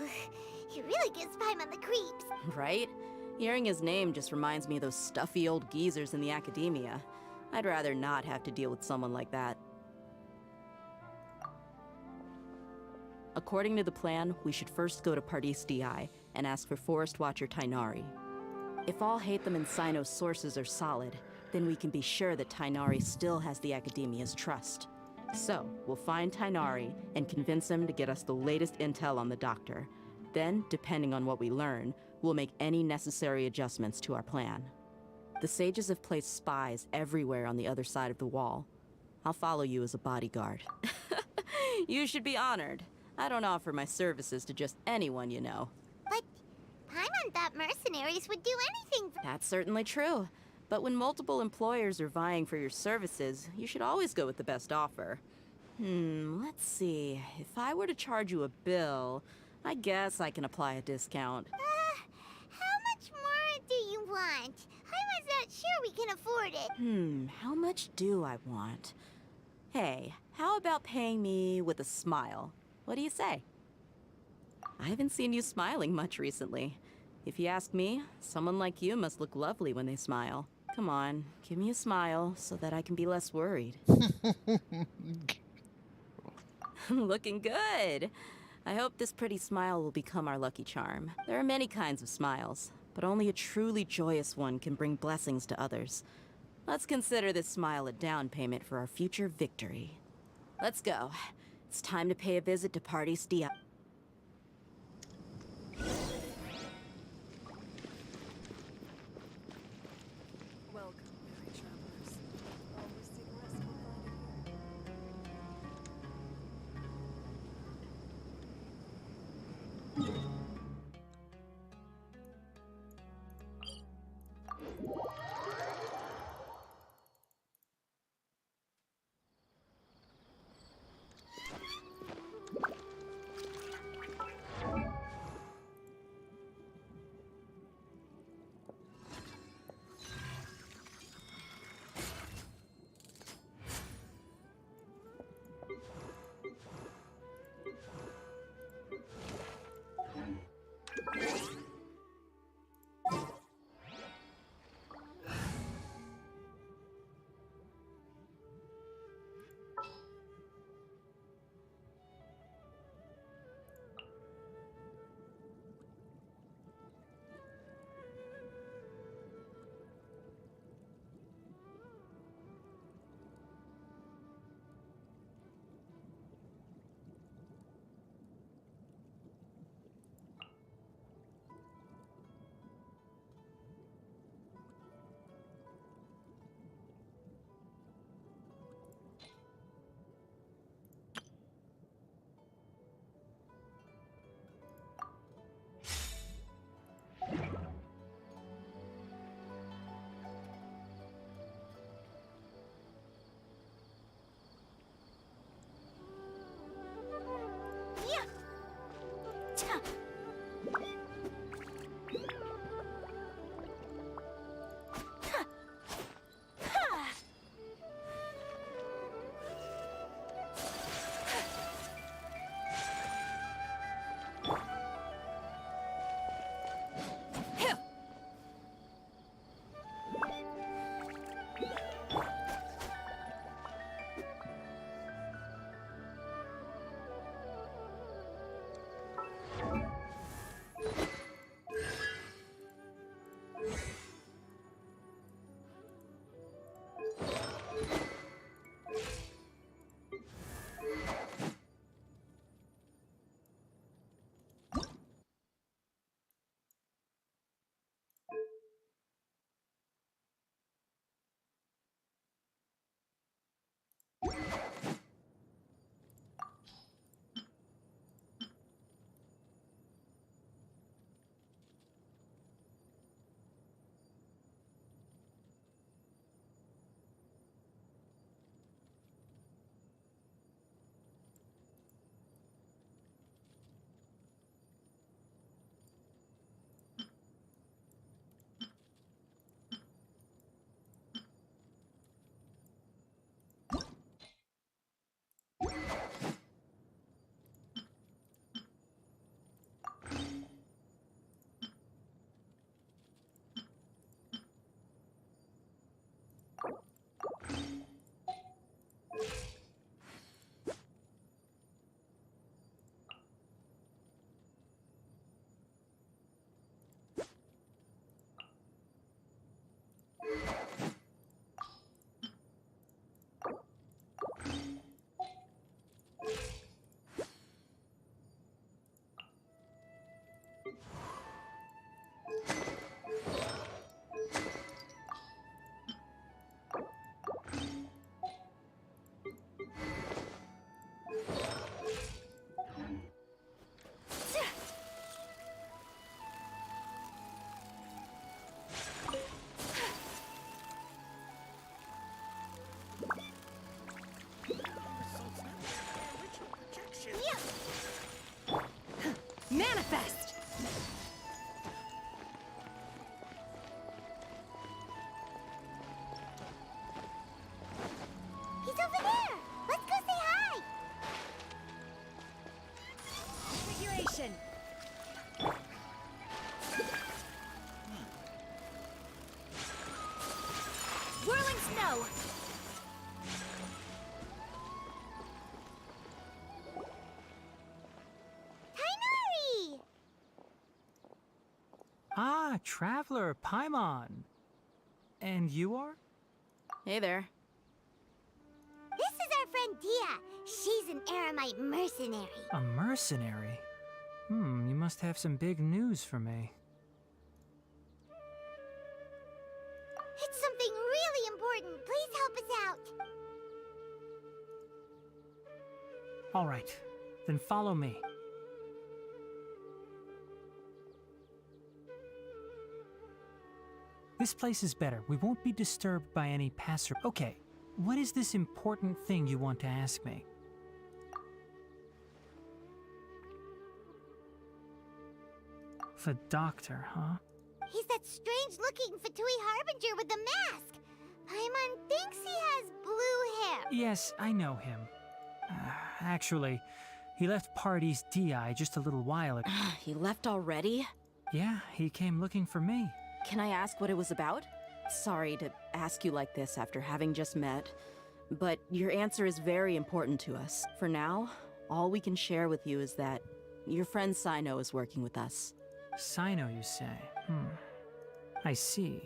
he really gives Paimon the creeps. Right? Hearing his name just reminds me of those stuffy old geezers in the academia. I'd rather not have to deal with someone like that. According to the plan, we should first go to Pardis Di and ask for Forest Watcher Tainari. If all Hatham and Sino's sources are solid, then we can be sure that Tainari still has the Academia's trust. So, we'll find Tainari and convince him to get us the latest intel on the Doctor. Then, depending on what we learn, we'll make any necessary adjustments to our plan. The sages have placed spies everywhere on the other side of the wall. I'll follow you as a bodyguard. You should be honored. I don't offer my services to just anyone you know. But Paimon thought mercenaries would do anything for... That's certainly true. But when multiple employers are vying for your services, you should always go with the best offer. Let's see. If I were to charge you a bill, I guess I can apply a discount. How much more do you want? Paimon's not sure we can afford it. How much do I want? Hey, how about paying me with a smile? What do you say? I haven't seen you smiling much recently. If you ask me, someone like you must look lovely when they smile. Come on, give me a smile so that I can be less worried. Looking good. I hope this pretty smile will become our lucky charm. There are many kinds of smiles, but only a truly joyous one can bring blessings to others. Let's consider this smile a down payment for our future victory. Let's go. It's time to pay a visit to Party Stia. Welcome, weary travelers. Always see the rest will find it here. Manifest! He's over there! Let's go say hi! Configuration! Ah, Traveler, Paimon. And you are? Hey there. This is our friend Dia. She's an Aramite mercenary. A mercenary? You must have some big news for me. It's something really important. Please help us out. All right, then follow me. This place is better. We won't be disturbed by any passer. Okay, what is this important thing you want to ask me? The doctor, huh? He's that strange-looking Fatui Harbinger with the mask. Paimon thinks he has blue hair. Yes, I know him. Actually, he left Party's DI just a little while ago. He left already? Yeah, he came looking for me. Can I ask what it was about? Sorry to ask you like this after having just met, but your answer is very important to us. For now, all we can share with you is that your friend Sino is working with us. Sino, you say? I see.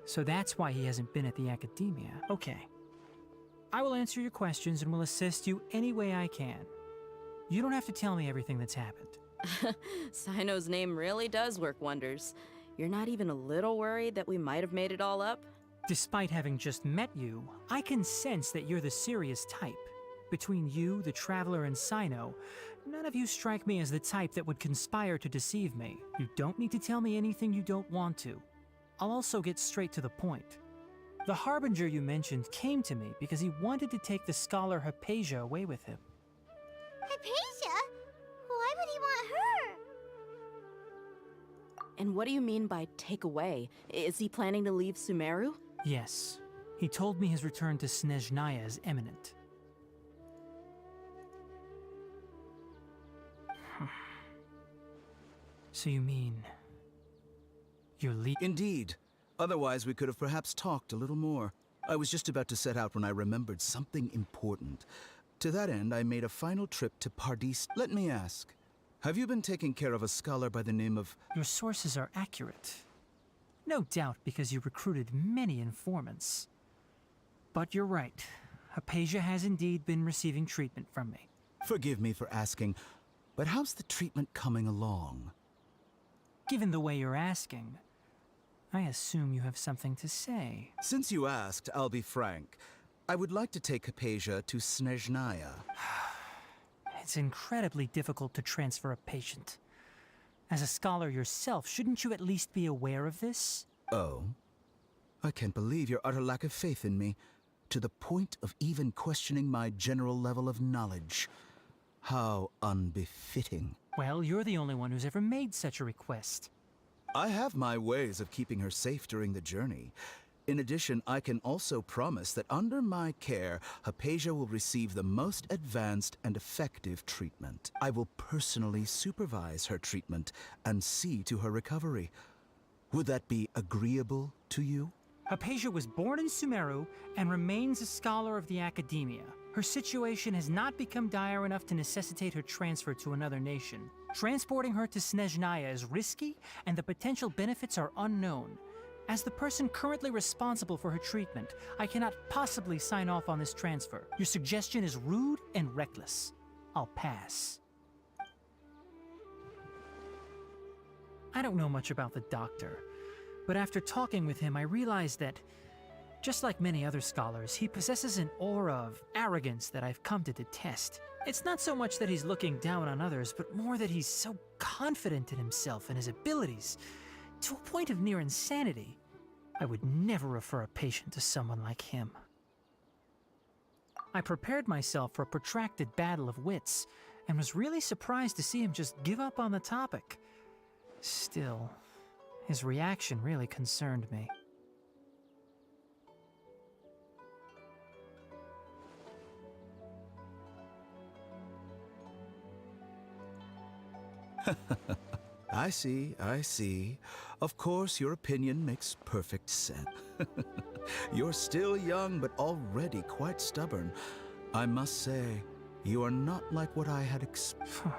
So that's why he hasn't been at the academia. Okay. I will answer your questions and will assist you any way I can. You don't have to tell me everything that's happened. Sino's name really does work wonders. You're not even a little worried that we might have made it all up? Despite having just met you, I can sense that you're the serious type. Between you, the Traveler, and Sino, none of you strike me as the type that would conspire to deceive me. You don't need to tell me anything you don't want to. I'll also get straight to the point. The Harbinger you mentioned came to me because he wanted to take the scholar Hypatia away with him. Hypatia? Why would he want her? And what do you mean by take away? Is he planning to leave Sumeru? Yes. He told me his return to Snezhnaya is imminent. So you mean... you're Indeed. Otherwise, we could have perhaps talked a little more. I was just about to set out when I remembered something important. To that end, I made a final trip to Pardis. Let me ask, have you been taking care of a scholar by the name of... Your sources are accurate. No doubt because you recruited many informants. But you're right. Hypatia has indeed been receiving treatment from me. Forgive me for asking, but how's the treatment coming along? Given the way you're asking, I assume you have something to say. Since you asked, I'll be frank. I would like to take Hypatia to Snezhnaya. It's incredibly difficult to transfer a patient. As a scholar yourself, shouldn't you at least be aware of this? Oh? I can't believe your utter lack of faith in me, to the point of even questioning my general level of knowledge. How unbefitting. Well, you're the only one who's ever made such a request. I have my ways of keeping her safe during the journey. In addition, I can also promise that under my care, Hypatia will receive the most advanced and effective treatment. I will personally supervise her treatment and see to her recovery. Would that be agreeable to you? Hypatia was born in Sumeru and remains a scholar of the academia. Her situation has not become dire enough to necessitate her transfer to another nation. Transporting her to Snezhnaya is risky, and the potential benefits are unknown. As the person currently responsible for her treatment, I cannot possibly sign off on this transfer. Your suggestion is rude and reckless. I'll pass. I don't know much about the doctor, but after talking with him, I realized that, just like many other scholars, he possesses an aura of arrogance that I've come to detest. It's not so much that he's looking down on others, but more that he's so confident in himself and his abilities, to a point of near insanity. I would never refer a patient to someone like him. I prepared myself for a protracted battle of wits, and was really surprised to see him just give up on the topic. Still, his reaction really concerned me. I see, I see. Of course, your opinion makes perfect sense. You're still young, but already quite stubborn. I must say, you are not like what I had expected.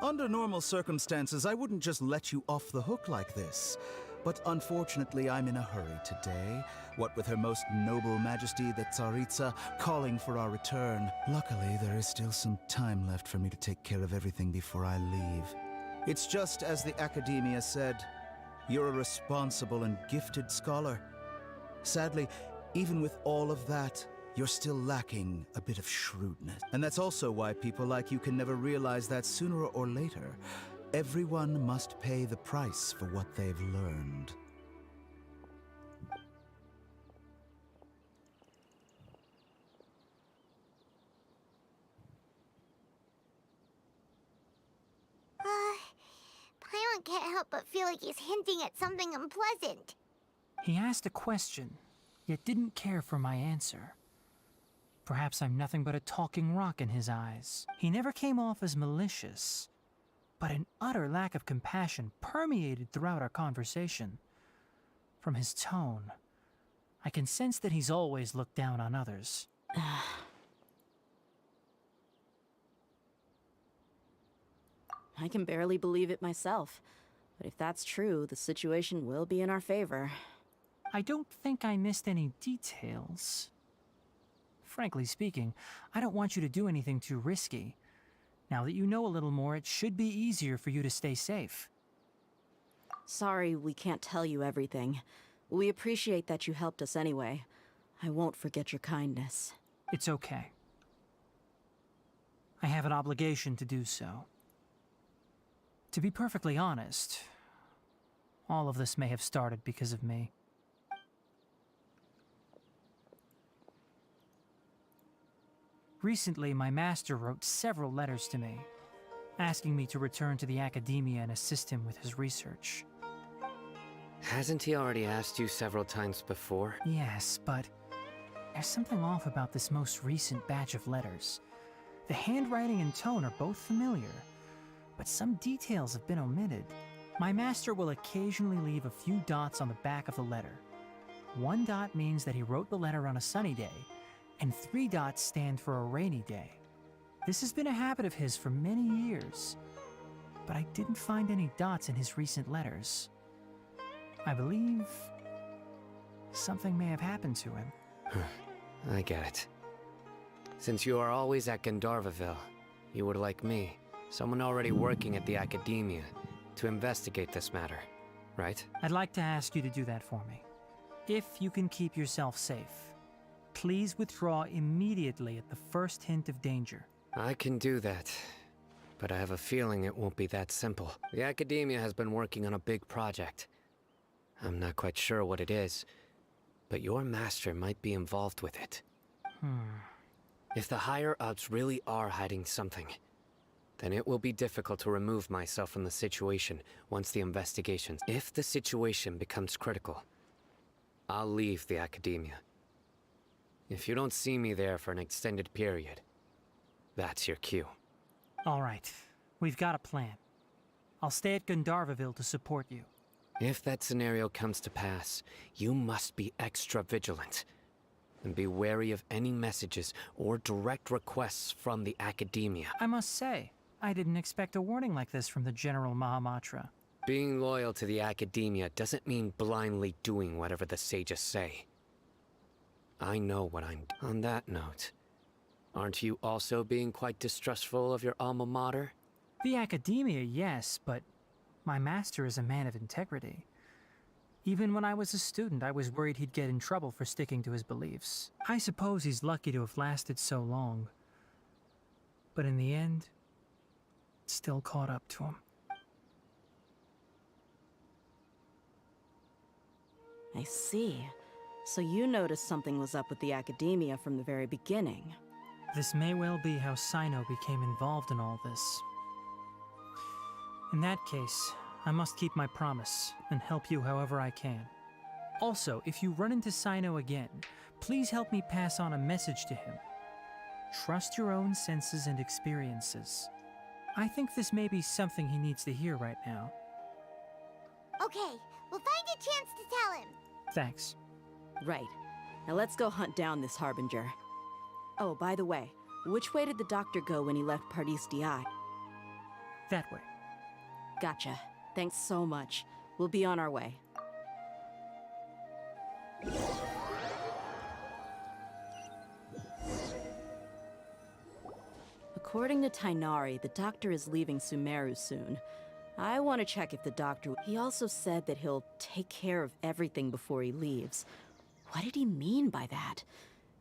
Under normal circumstances, I wouldn't just let you off the hook like this. But unfortunately, I'm in a hurry today. What with Her Most Noble Majesty, the Tsaritsa, calling for our return. Luckily, there is still some time left for me to take care of everything before I leave. It's just as the Academia said, you're a responsible and gifted scholar. Sadly, even with all of that, you're still lacking a bit of shrewdness. And that's also why people like you can never realize that sooner or later, everyone must pay the price for what they've learned. Paimon can't help but feel like he's hinting at something unpleasant. He asked a question, yet didn't care for my answer. Perhaps I'm nothing but a talking rock in his eyes. He never came off as malicious, but an utter lack of compassion permeated throughout our conversation. From his tone, I can sense that he's always looked down on others. I can barely believe it myself. But if that's true, the situation will be in our favor. I don't think I missed any details. Frankly speaking, I don't want you to do anything too risky. Now that you know a little more, it should be easier for you to stay safe. Sorry we can't tell you everything. We appreciate that you helped us anyway. I won't forget your kindness. It's okay. I have an obligation to do so. To be perfectly honest, all of this may have started because of me. Recently, my master wrote several letters to me, asking me to return to the Academia and assist him with his research. Hasn't he already asked you several times before? Yes, but there's something off about this most recent batch of letters. The handwriting and tone are both familiar, but some details have been omitted. My master will occasionally leave a few dots on the back of the letter. 1 dot means that he wrote the letter on a sunny day, and 3 dots stand for a rainy day. This has been a habit of his for many years, but I didn't find any dots in his recent letters. I believe something may have happened to him. I get it. Since you are always at GANDARVAville, you would like me, someone already working at the Academia, to investigate this matter, right? I'd like to ask you to do that for me. If you can keep yourself safe, please withdraw immediately at the first hint of danger. I can do that, but I have a feeling it won't be that simple. The Academia has been working on a big project. I'm not quite sure what it is, but your master might be involved with it. If the higher-ups really are hiding something, then it will be difficult to remove myself from the situation once the investigations. If the situation becomes critical, I'll leave the Academia. If you don't see me there for an extended period, that's your cue. All right, we've got a plan. I'll stay at GANDARVAville to support you. If that scenario comes to pass, you must be extra vigilant. And be wary of any messages or direct requests from the Academia. I must say, I didn't expect a warning like this from the General Mahamatra. Being loyal to the Academia doesn't mean blindly doing whatever the sages say. I know what I'm... On that note, aren't you also being quite distrustful of your alma mater? The Academia, yes, but my master is a man of integrity. Even when I was a student, I was worried he'd get in trouble for sticking to his beliefs. I suppose he's lucky to have lasted so long. But in the end, it still caught up to him. I see. So you noticed something was up with the Academia from the very beginning. This may well be how Sino became involved in all this. In that case, I must keep my promise and help you however I can. Also, if you run into Sino again, please help me pass on a message to him. Trust your own senses and experiences. I think this may be something he needs to hear right now. Okay, we'll find a chance to tell him. Thanks. Right. Now let's go hunt down this Harbinger. Oh, by the way, which way did the doctor go when he left Pardis DI? That way. Gotcha. Thanks so much. We'll be on our way. According to Tainari, the doctor is leaving Sumeru soon. I want to check if the doctor... He also said that he'll take care of everything before he leaves. What did he mean by that?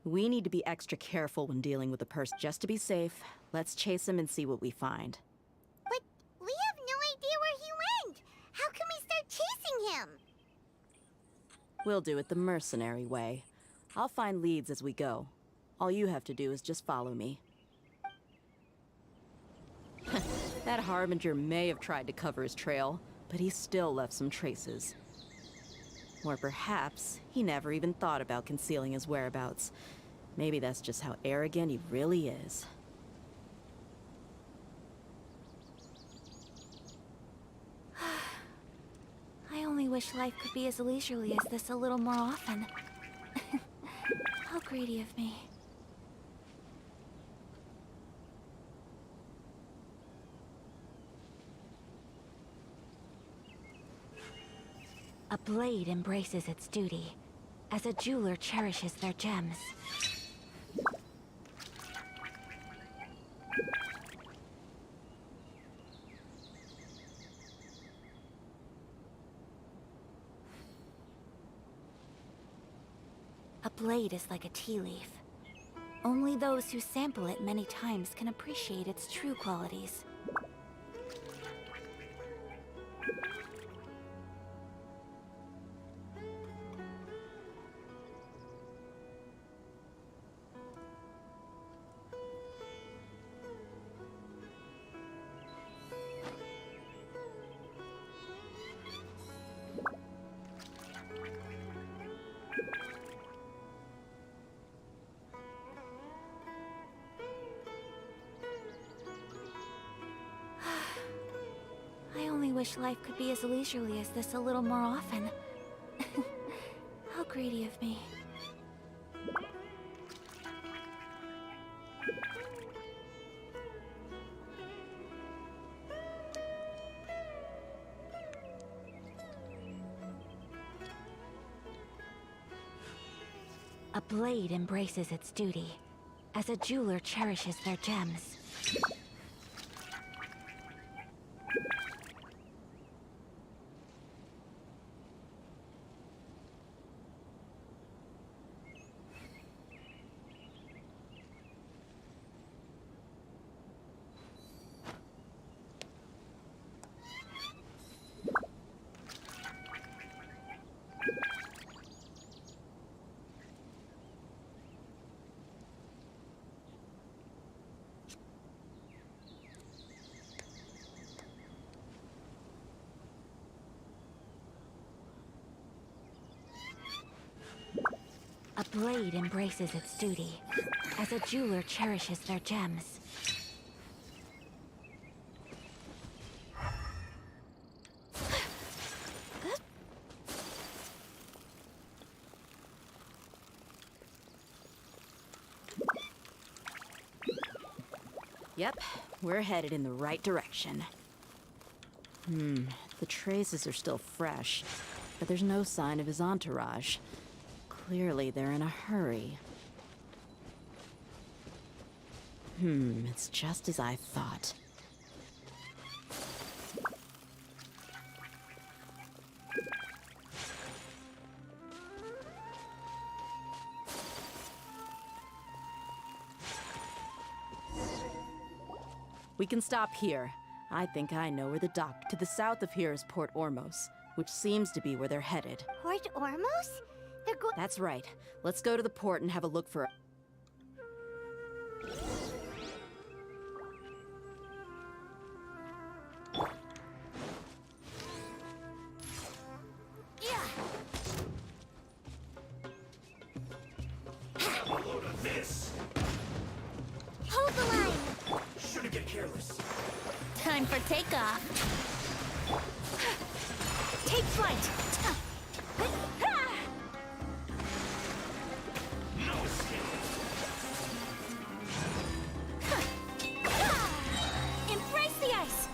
We need to be extra careful when dealing with a person. Just to be safe, let's chase him and see what we find. But we have no idea where he went. How can we start chasing him? We'll do it the mercenary way. I'll find leads as we go. All you have to do is just follow me. That Harbinger may have tried to cover his trail, but he still left some traces. Or perhaps he never even thought about concealing his whereabouts. Maybe that's just how arrogant he really is. I only wish life could be as leisurely as this a little more often. How greedy of me. A blade embraces its duty, as a jeweler cherishes their gems. A blade is like a tea leaf. Only those who sample it many times can appreciate its true qualities. I only wish life could be as leisurely as this a little more often. How greedy of me. A blade embraces its duty, as a jeweler cherishes their gems. A blade embraces its duty, as a jeweler cherishes their gems. Yep, we're headed in the right direction. The traces are still fresh, but there's no sign of his entourage. Clearly, they're in a hurry. It's just as I thought. We can stop here. I think I know where the dock. To the south of here is Port Ormos, which seems to be where they're headed. Port Ormos? They're going. That's right. Let's go to the port and have a look for... Load of this. Hold the line! Shouldn't get careless. Time for takeoff. Take flight! No escape. Embrace the ice!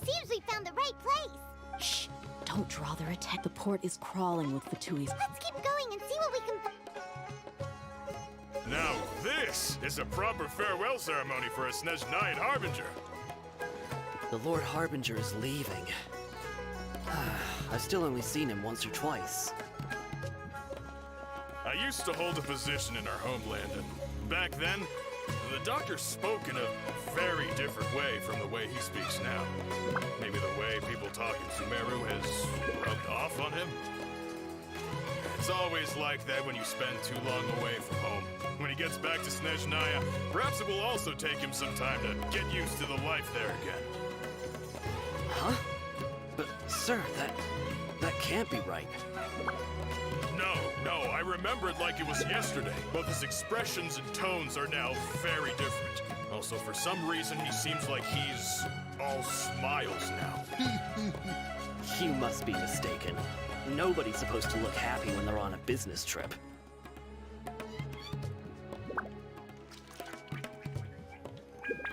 seems we found the right place. Shh! Don't draw their attention. The port is crawling with Fatui's. Let's keep going and see what we can Now this is a proper farewell ceremony for a Snezhnaya Harbinger. The Lord Harbinger is leaving. I've still only seen him once or twice. I used to hold a position in our homeland, and back then, the doctor spoke in a very different way from the way he speaks now. Maybe the way people talk in Sumeru has rubbed off on him? It's always like that when you spend too long away from home. When he gets back to Snezhnaya, perhaps it will also take him some time to get used to the life there again. Huh? But, sir, that can't be right. No, I remember it like it was yesterday. Both his expressions and tones are now very different. Also, for some reason, he seems like he's all smiles now. You must be mistaken. Nobody's supposed to look happy when they're on a business trip.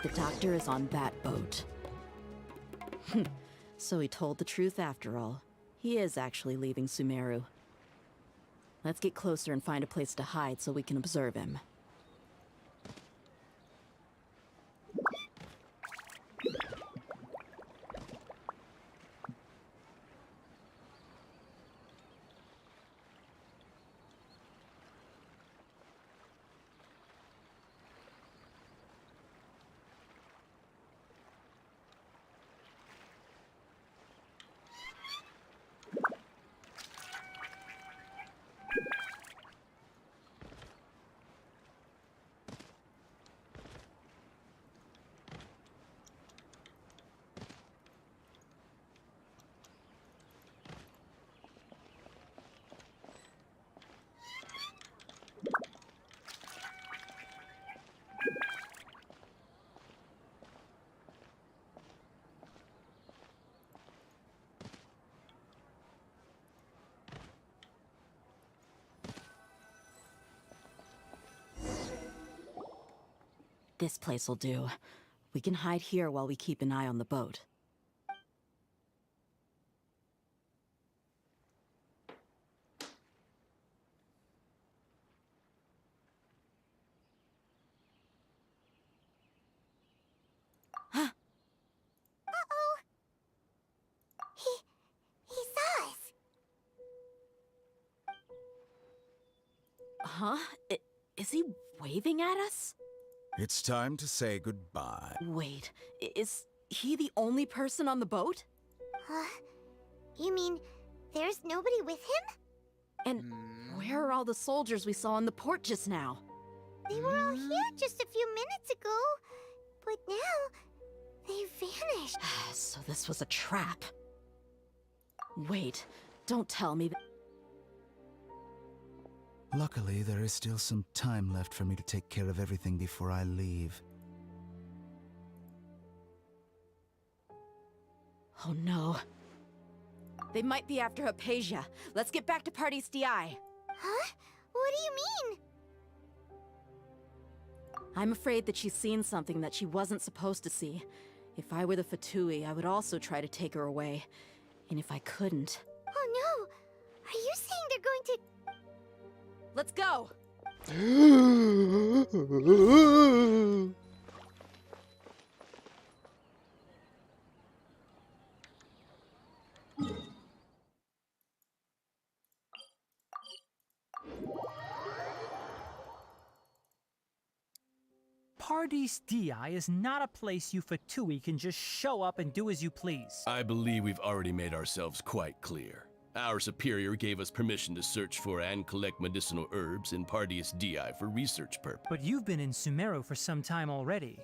The doctor is on that boat. So he told the truth after all. He is actually leaving Sumeru. Let's get closer and find a place to hide so we can observe him. This place will do. We can hide here while we keep an eye on the boat. Uh-oh. He saw us. Huh? Is he waving at us? It's time to say goodbye. Wait, is he the only person on the boat? You mean there's nobody with him? And where are all the soldiers we saw in the port just now? They were all here just a few minutes ago, but now they vanished. So this was a trap. Wait, don't tell me that. Luckily, there is still some time left for me to take care of everything before I leave. Oh no. They might be after Hypatia. Let's get back to Party's DI. Huh? What do you mean? I'm afraid that she's seen something that she wasn't supposed to see. If I were the Fatui, I would also try to take her away. And if I couldn't... Oh no! Are you saying they're going to... Let's go! Party's DI is not a place you Fatui can just show up and do as you please. I believe we've already made ourselves quite clear. Our superior gave us permission to search for and collect medicinal herbs in Party's DI for research purposes. But you've been in Sumeru for some time already.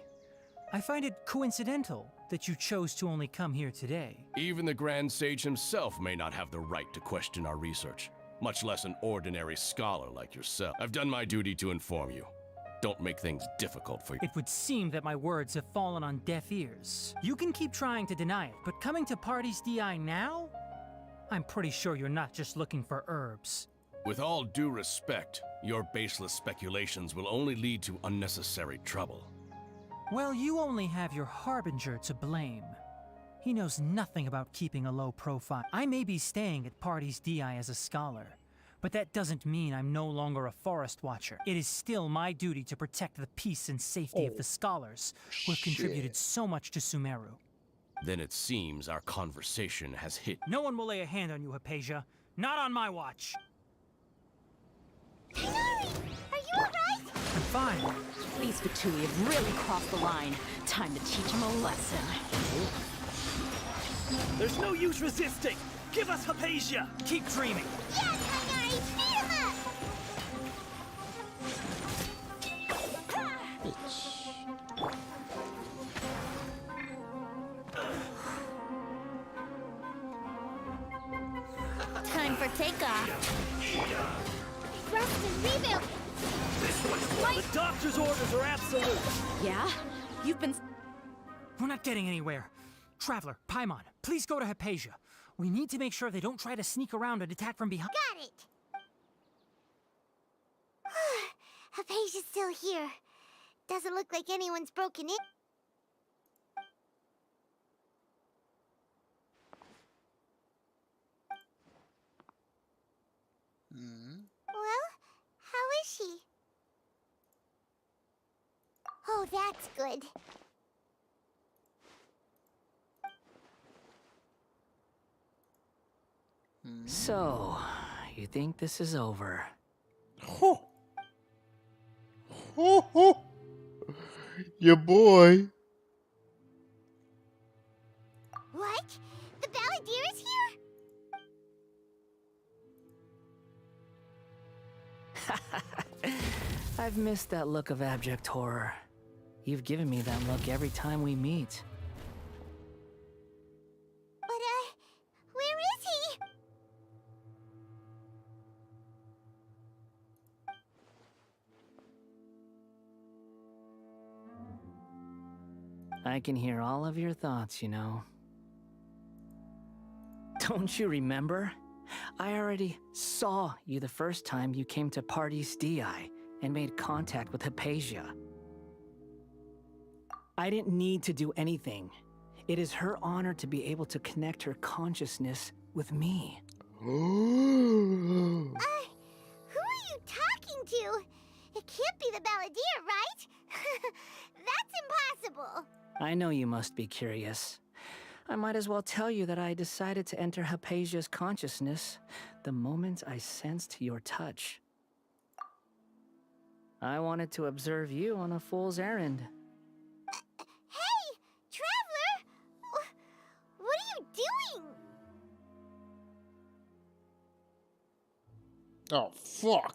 I find it coincidental that you chose to only come here today. Even the Grand Sage himself may not have the right to question our research, much less an ordinary scholar like yourself. I've done my duty to inform you. Don't make things difficult for you. It would seem that my words have fallen on deaf ears. You can keep trying to deny it, but coming to Party's DI now? I'm pretty sure you're not just looking for herbs. With all due respect, your baseless speculations will only lead to unnecessary trouble. Well, you only have your Harbinger to blame. He knows nothing about keeping a low profile. I may be staying at Party's DI as a scholar, but that doesn't mean I'm no longer a forest watcher. It is still my duty to protect the peace and safety of the scholars who have contributed so much to Sumeru. Then it seems our conversation has hit. No one will lay a hand on you, Hypatia. Not on my watch. Are you alright? I'm fine. These Fatui have really crossed the line. Time to teach them a lesson. There's no use resisting! Give us Hypatia! Keep dreaming! Yeah, Tainari! Speed him up! Time for takeoff. Rest and rebuild! The doctor's orders are absolute! Yeah? You've been... We're not getting anywhere. Traveler, Paimon, please go to Hypatia. We need to make sure they don't try to sneak around and attack from behind. Got it! Hypatia's still here. Doesn't look like anyone's broken in. Well, how is she? Oh, that's good. So, you think this is over? Your boy. What? The Balladeer is here? I've missed that look of abject horror. You've given me that look every time we meet. But, where is he? I can hear all of your thoughts, you know. Don't you remember? I already saw you the first time you came to Party's DI and made contact with Hypatia. I didn't need to do anything. It is her honor to be able to connect her consciousness with me. Who are you talking to? It can't be the Balladeer, right? That's impossible. I know you must be curious. I might as well tell you that I decided to enter Hypatia's consciousness the moment I sensed your touch. I wanted to observe you on a fool's errand. Hey, Traveler! What are you doing? Oh, fuck.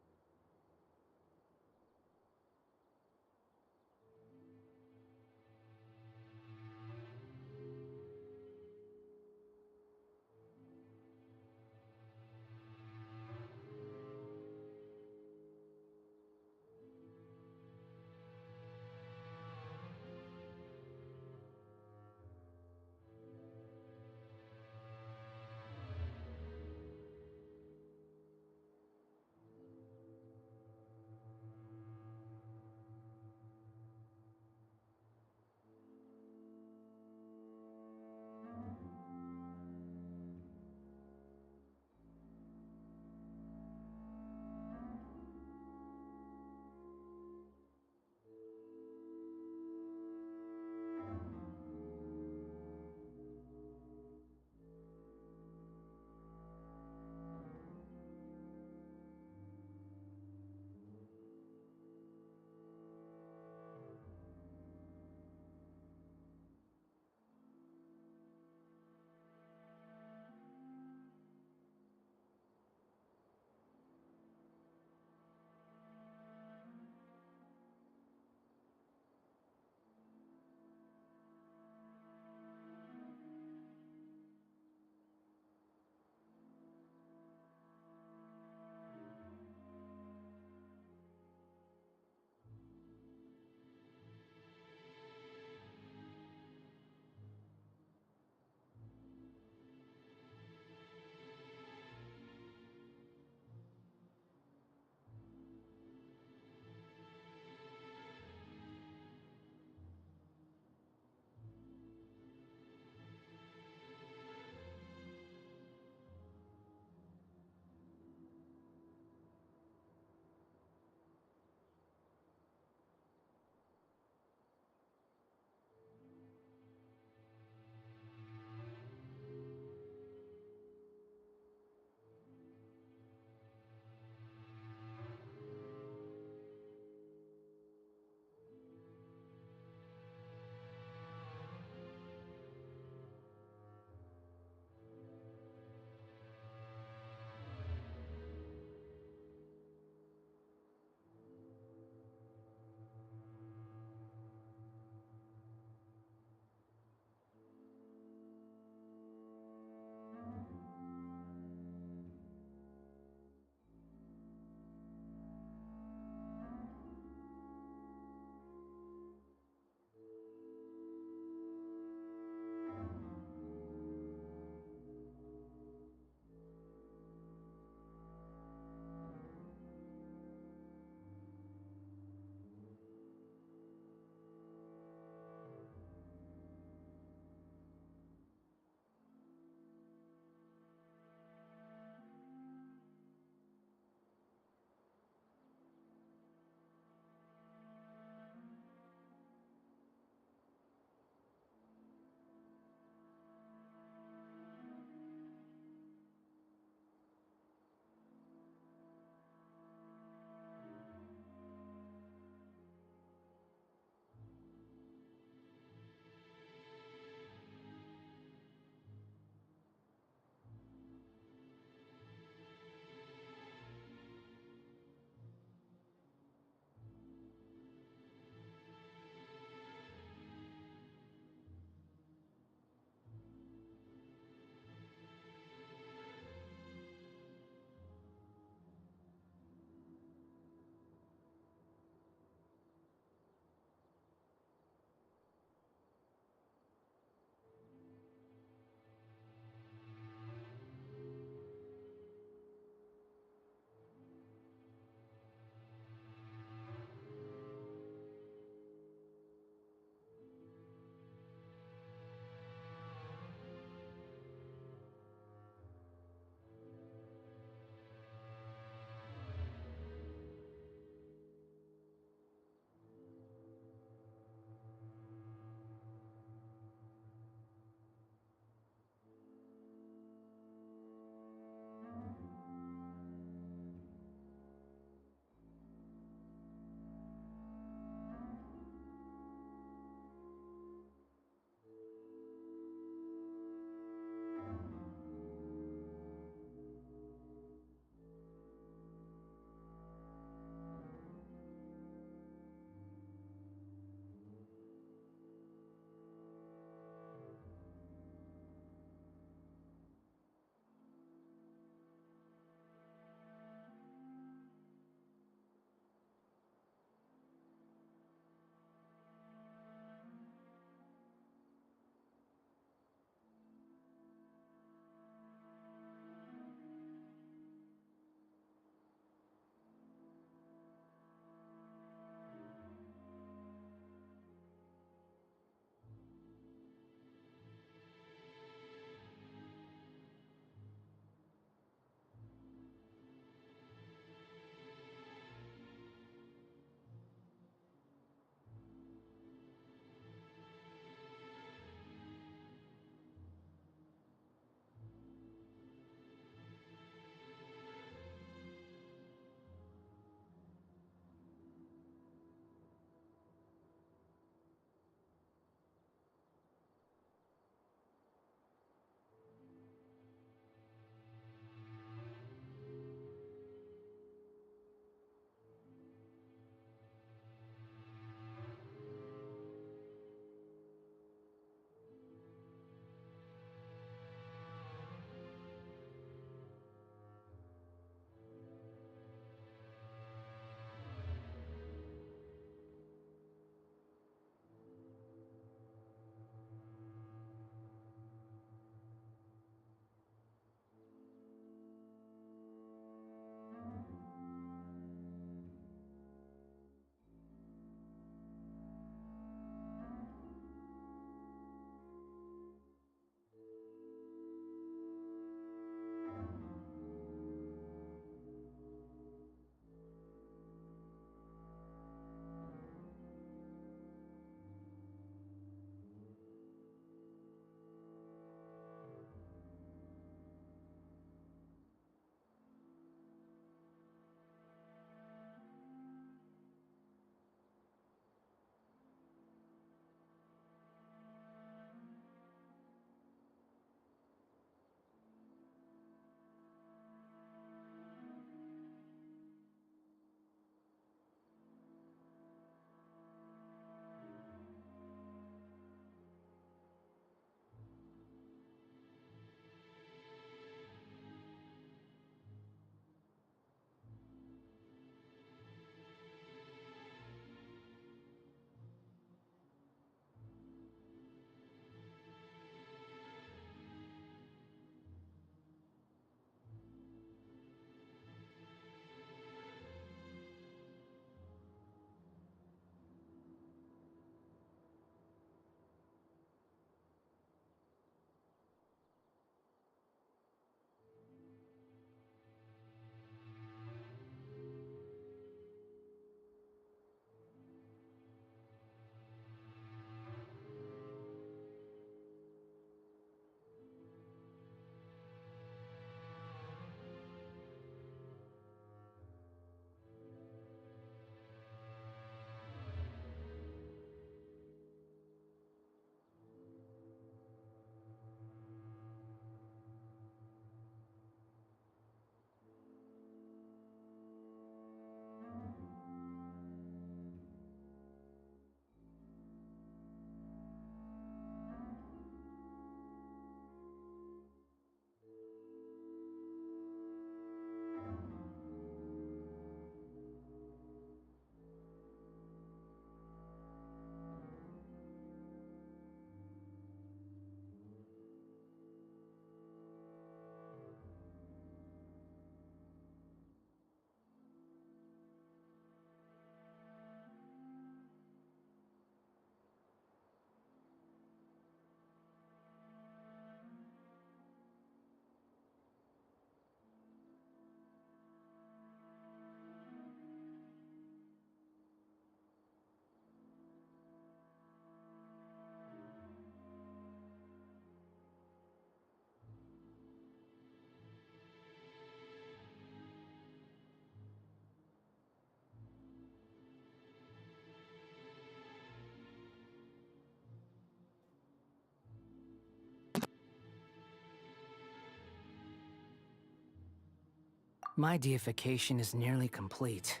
My deification is nearly complete.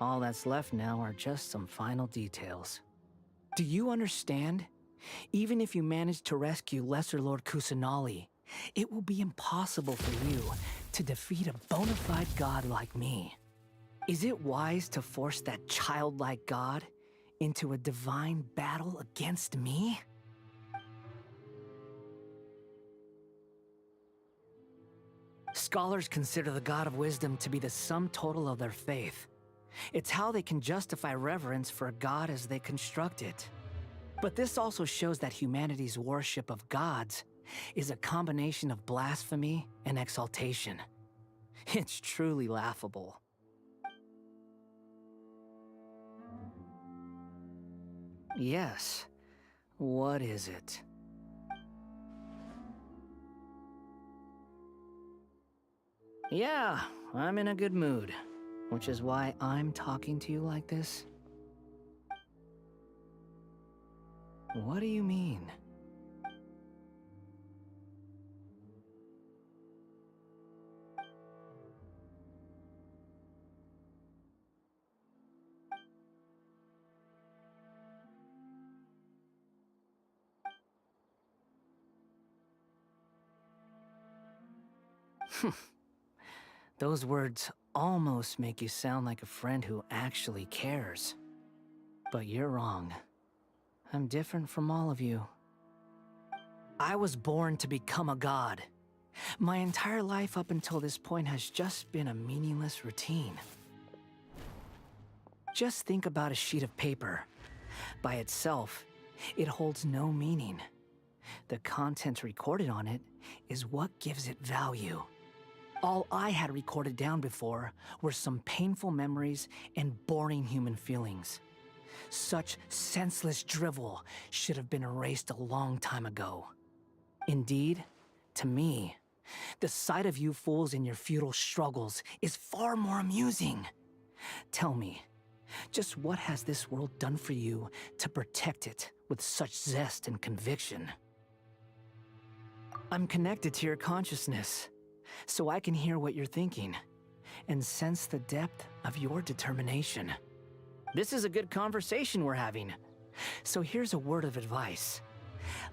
All that's left now are just some final details. Do you understand? Even if you manage to rescue Lesser Lord Kusanali, it will be impossible for you to defeat a bona fide god like me. Is it wise to force that childlike god into a divine battle against me? Scholars consider the God of Wisdom to be the sum total of their faith. It's how they can justify reverence for a god as they construct it. But this also shows that humanity's worship of gods is a combination of blasphemy and exaltation. It's truly laughable. Yes. What is it? Yeah, I'm in a good mood, which is why I'm talking to you like this. What do you mean? Those words almost make you sound like a friend who actually cares. But you're wrong. I'm different from all of you. I was born to become a god. My entire life up until this point has just been a meaningless routine. Just think about a sheet of paper. By itself, it holds no meaning. The content recorded on it is what gives it value. All I had recorded down before were some painful memories and boring human feelings. Such senseless drivel should have been erased a long time ago. Indeed, to me, the sight of you fools in your futile struggles is far more amusing. Tell me, just what has this world done for you to protect it with such zest and conviction? I'm connected to your consciousness, so I can hear what you're thinking and sense the depth of your determination. This is a good conversation we're having. So here's a word of advice.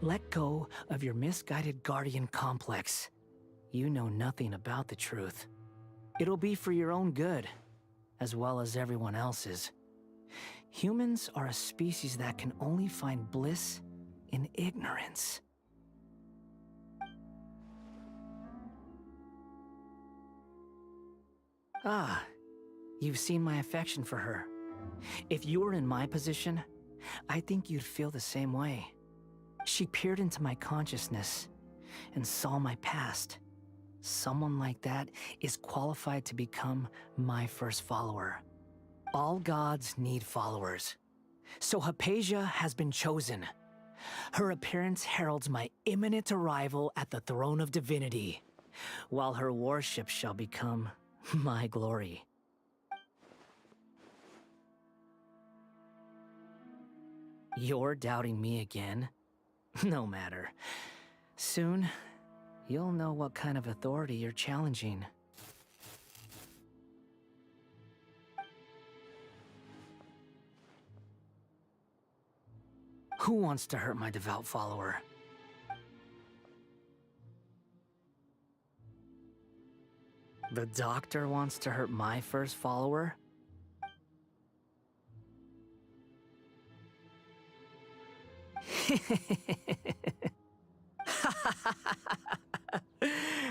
Let go of your misguided guardian complex. You know nothing about the truth. It'll be for your own good, as well as everyone else's. Humans are a species that can only find bliss in ignorance. Ah, you've seen my affection for her. If you were in my position, I think you'd feel the same way. She peered into my consciousness and saw my past. Someone like that is qualified to become my first follower. All gods need followers. So Hypatia has been chosen. Her appearance heralds my imminent arrival at the throne of divinity, while her worship shall become my glory. You're doubting me again? No matter. Soon, you'll know what kind of authority you're challenging. Who wants to hurt my devout follower? The doctor wants to hurt my first follower?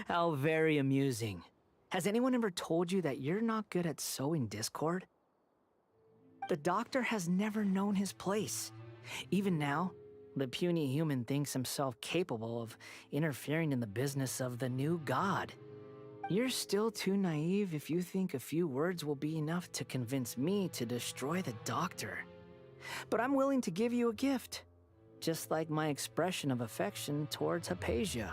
How very amusing. Has anyone ever told you that you're not good at sowing discord? The doctor has never known his place. Even now, the puny human thinks himself capable of interfering in the business of the new god. You're still too naive if you think a few words will be enough to convince me to destroy the doctor. But I'm willing to give you a gift, just like my expression of affection towards Hypatia.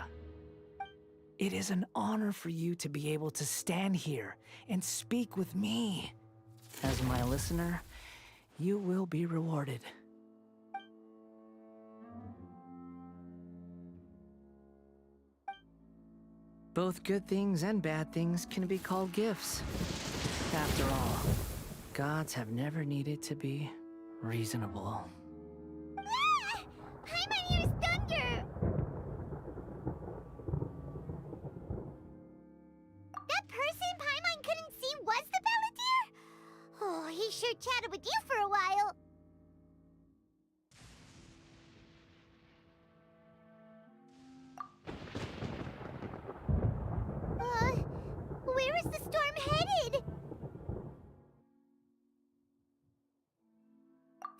It is an honor for you to be able to stand here and speak with me. As my listener, you will be rewarded. Both good things and bad things can be called gifts. After all, gods have never needed to be reasonable. Paimon used thunder! That person Paimon couldn't see was the Palantir? Oh, he sure chatted with you for a while. Where is the storm headed?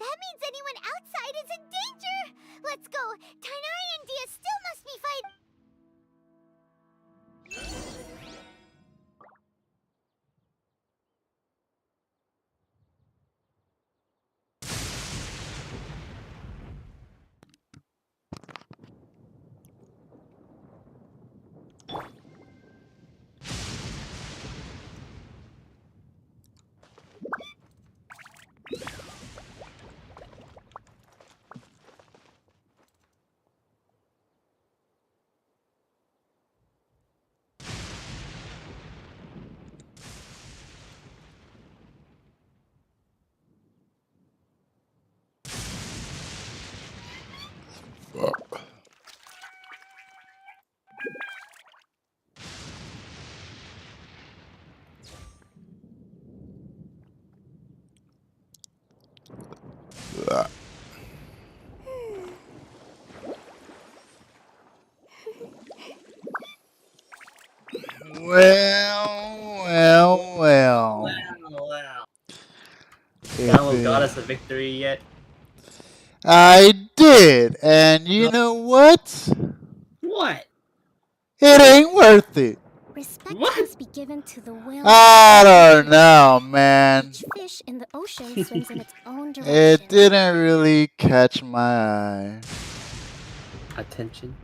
That means anyone outside is in danger! Let's go! Tainari and Dia still must be fighting. Well. Donald got us a victory yet? I did, and you know what? What? It ain't worth it. Respect must be given to the will. I don't know, man. Each fish in the ocean swims in its own direction. It didn't really catch my eye. Attention.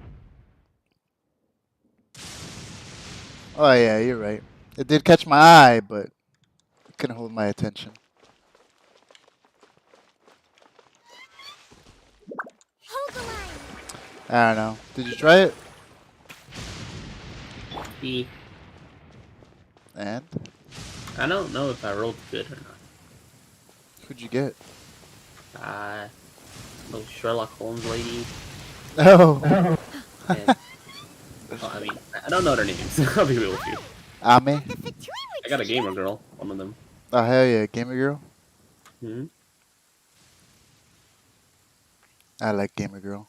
Oh yeah, you're right. It did catch my eye, but it couldn't hold my attention. Hold the line. I don't know. Did you try it? E. And? I don't know if I rolled good or not. Who'd you get? Little Sherlock Holmes lady. Oh. And, well, I mean, I don't know their names. I'll be real with you. Ame? I got a gamer girl, one of them. Oh hell yeah, gamer girl. Hmm. I like gamer girl.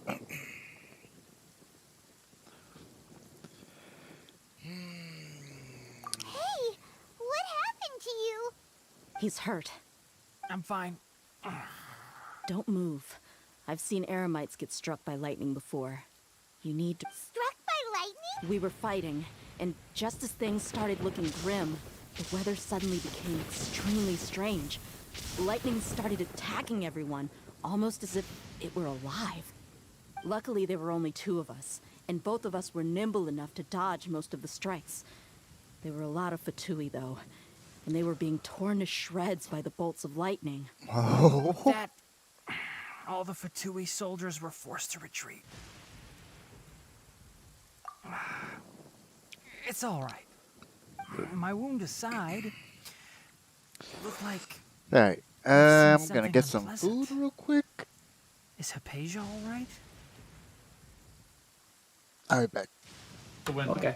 Hey, what happened to you? He's hurt. I'm fine. Don't move. I've seen Eremites get struck by lightning before. You need to... Struck by lightning? We were fighting, and just as things started looking grim, the weather suddenly became extremely strange. Lightning started attacking everyone, almost as if it were alive. Luckily, there were only two of us, and both of us were nimble enough to dodge most of the strikes. There were a lot of Fatui, though, and they were being torn to shreds by the bolts of lightning. Oh. That... all the Fatui soldiers were forced to retreat. It's all right. My wound aside, looked like... Alright, I'm gonna get some food real quick. Is Hypatia all right? I'll be back. Okay.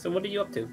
So what are you up to?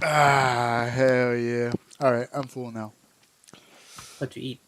Ah, hell yeah. All right, I'm full now. What you eat?